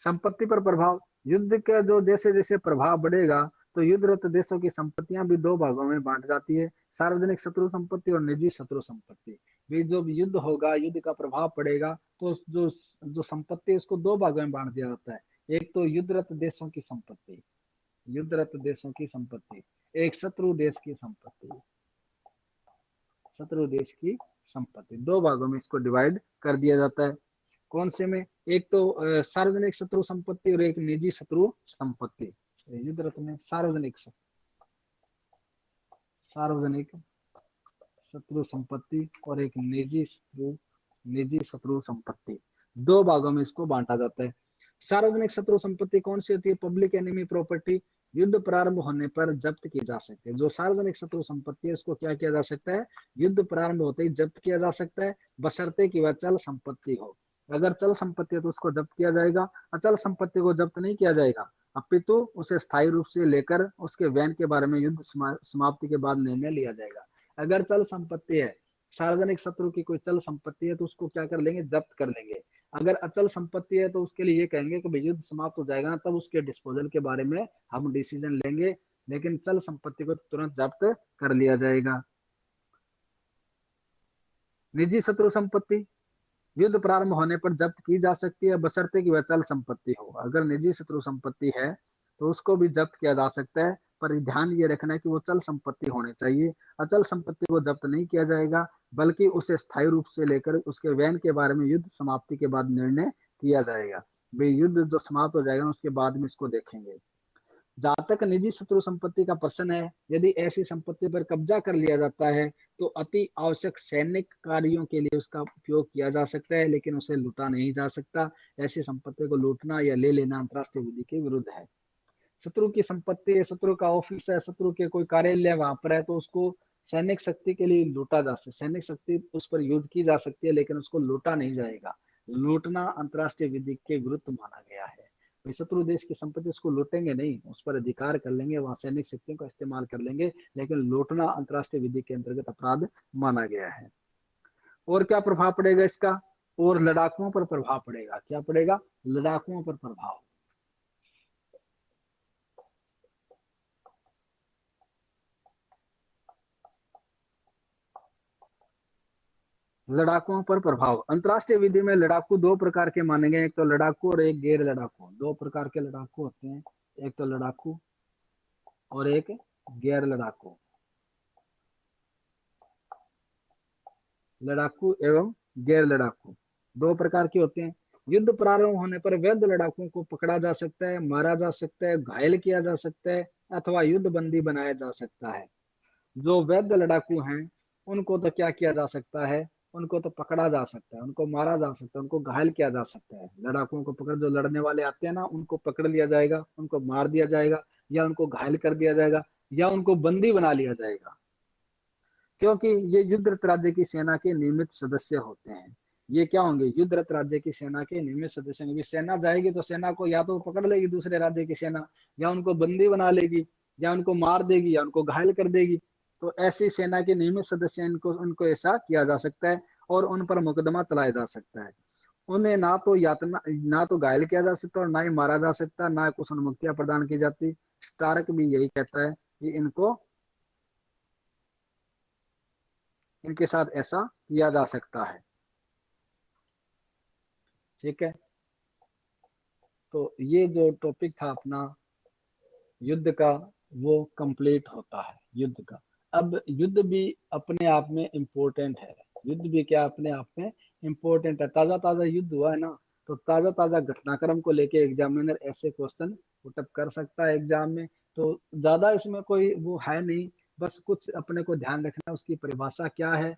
S1: संपत्ति पर प्रभाव, युद्ध का जो जैसे जैसे प्रभाव बढ़ेगा तो युद्धरत देशों की संपत्तियां भी दो भागों में बांट जाती है, सार्वजनिक शत्रु संपत्ति और निजी शत्रु संपत्ति। भी जब युद्ध होगा, युद्ध का प्रभाव पड़ेगा तो जो जो संपत्ति है उसको दो भागों में बांट दिया जाता है। एक तो युद्धरत देशों की संपत्ति, युद्धरत देशों की संपत्ति, एक शत्रु देश की संपत्ति, शत्रु देश की संपत्ति। दो भागों में इसको डिवाइड कर दिया जाता है। कौन से में, एक तो सार्वजनिक शत्रु संपत्ति और एक निजी शत्रु संपत्ति। युद्धरत में सार्वजनिक शत्रु संपत्ति और एक निजी शत्रु संपत्ति, दो भागों में इसको बांटा जाता है। सार्वजनिक शत्रु संपत्ति कौन सी होती है, पब्लिक एनिमी प्रॉपर्टी, युद्ध प्रारंभ होने पर जब्त की जा सकती है। जो सार्वजनिक शत्रु संपत्ति है उसको क्या किया जा सकता है, युद्ध प्रारंभ होते ही जब्त किया जा सकता है, बशर्ते कि वह चल संपत्ति हो। अगर चल संपत्ति है तो उसको जब्त किया जाएगा, अचल संपत्ति को जब्त नहीं किया जाएगा, अपितु उसे स्थायी रूप से लेकर उसके वैन के बारे में युद्ध समाप्ति के बाद निर्णय लिया जाएगा। अगर चल संपत्ति है, सार्वजनिक शत्रु की कोई चल संपत्ति है तो उसको क्या कर लेंगे, जब्त कर लेंगे। अगर अचल संपत्ति है तो उसके लिए ये कहेंगे कि युद्ध समाप्त हो जाएगा ना तब उसके डिस्पोजल के बारे में हम डिसीजन लेंगे, लेकिन चल संपत्ति को तुरंत जब्त कर लिया जाएगा। निजी शत्रु संपत्ति युद्ध प्रारंभ होने पर जब्त की जा सकती है बशर्ते कि वह चल संपत्ति हो। अगर निजी शत्रु संपत्ति है तो उसको भी जब्त किया जा सकता है, पर ध्यान ये रखना है कि वो चल संपत्ति होनी चाहिए। अचल संपत्ति को जब्त नहीं किया जाएगा बल्कि उसे स्थायी रूप से लेकर उसके वैन के बारे में युद्ध समाप्ति के बाद निर्णय किया जाएगा। वे युद्ध जो समाप्त हो जाएगा उसके बाद में इसको देखेंगे। जहां तक निजी शत्रु संपत्ति का प्रश्न है, यदि ऐसी संपत्ति पर कब्जा कर लिया जाता है तो अति आवश्यक सैनिक कार्यों के लिए उसका उपयोग किया जा सकता है, लेकिन उसे लूटा नहीं जा सकता। ऐसी संपत्ति को लूटना या ले लेना अंतरराष्ट्रीय विधि के विरुद्ध है। शत्रु की संपत्ति है, शत्रु का ऑफिस है, शत्रु के कोई कार्यालय वहां पर है तो उसको सैनिक शक्ति के लिए लूटा जा सकता है, सैनिक शक्ति उस पर यूज की जा सकती है लेकिन उसको लूटा नहीं जाएगा। लूटना अंतर्राष्ट्रीय विधि के विरुद्ध माना गया है। तो शत्रु देश की संपत्ति उसको लूटेंगे नहीं, उस पर अधिकार कर लेंगे, वहां सैनिक शक्तियों का इस्तेमाल कर लेंगे, लेकिन लूटना अंतर्राष्ट्रीय विधि के अंतर्गत अपराध माना गया है। और क्या प्रभाव पड़ेगा इसका? और लड़ाकुओं पर प्रभाव पड़ेगा। क्या पड़ेगा? लड़ाकुओं पर प्रभाव। लड़ाकुओं पर प्रभाव। अंतर्राष्ट्रीय विधि में लड़ाकू दो प्रकार के माने गए, एक तो लड़ाकू और एक गैर लड़ाकू। दो प्रकार के लड़ाकू होते हैं, एक तो लड़ाकू और एक गैर लड़ाकू। लड़ाकू एवं गैर लड़ाकू दो प्रकार के होते हैं। युद्ध प्रारंभ होने पर वैध लड़ाकुओं को पकड़ा जा सकता है, मारा जा सकता है, घायल किया जा सकता है अथवा युद्ध बंदी बनाया जा सकता है। जो वैध लड़ाकू हैं उनको तो क्या किया जा सकता है? उनको तो पकड़ा जा सकता है, उनको मारा जा सकता है, उनको घायल किया जा सकता है। लड़ाकुओं को पकड़, जो लड़ने वाले आते हैं ना, उनको पकड़ लिया जाएगा, उनको मार दिया जाएगा, या उनको घायल कर दिया जाएगा, या उनको बंदी बना लिया जाएगा, क्योंकि ये युद्धरत राज्य की सेना के नियमित सदस्य होते हैं। ये क्या होंगे? युद्धरत राज्य की सेना के नियमित सदस्य होंगे। सेना जाएगी तो सेना को या तो पकड़ लेगी दूसरे राज्य की सेना, या उनको बंदी बना लेगी, या उनको मार देगी, या उनको घायल कर देगी। तो ऐसी सेना के नियमित सदस्य इनको उनको ऐसा किया जा सकता है और उन पर मुकदमा चलाया जा सकता है। उन्हें ना तो यातना, ना तो घायल किया जा सकता और ना ही मारा जा सकता, ना कुछ मुक्तियां प्रदान की जाती। स्टार्क भी यही कहता है कि इनको, इनके साथ ऐसा किया जा सकता है। ठीक है, तो ये जो टॉपिक था अपना युद्ध का, वो कंप्लीट होता है युद्ध का। अब युद्ध भी अपने आप में इम्पोर्टेंट है। युद्ध भी क्या अपने आप में इम्पोर्टेंट है। ताजा ताजा युद्ध हुआ है ना, तो ताजा ताजा घटनाक्रम को लेके एग्जामिनर ऐसे क्वेश्चन पुटअप कर सकता है एग्जाम में। तो ज्यादा इसमें कोई वो है नहीं, बस कुछ अपने को ध्यान रखना, उसकी परिभाषा क्या है,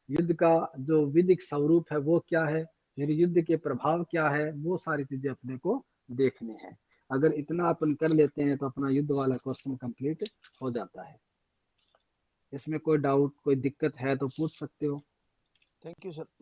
S1: युद्ध का जो विधिक स्वरूप है वो क्या है, फिर युद्ध के प्रभाव क्या है, वो सारी चीजें अपने को देखनी है। अगर इतना अपन कर लेते हैं तो अपना युद्ध वाला क्वेश्चन कंप्लीट हो जाता है। इसमें कोई डाउट, कोई दिक्कत है तो पूछ सकते हो।
S2: Thank you sir.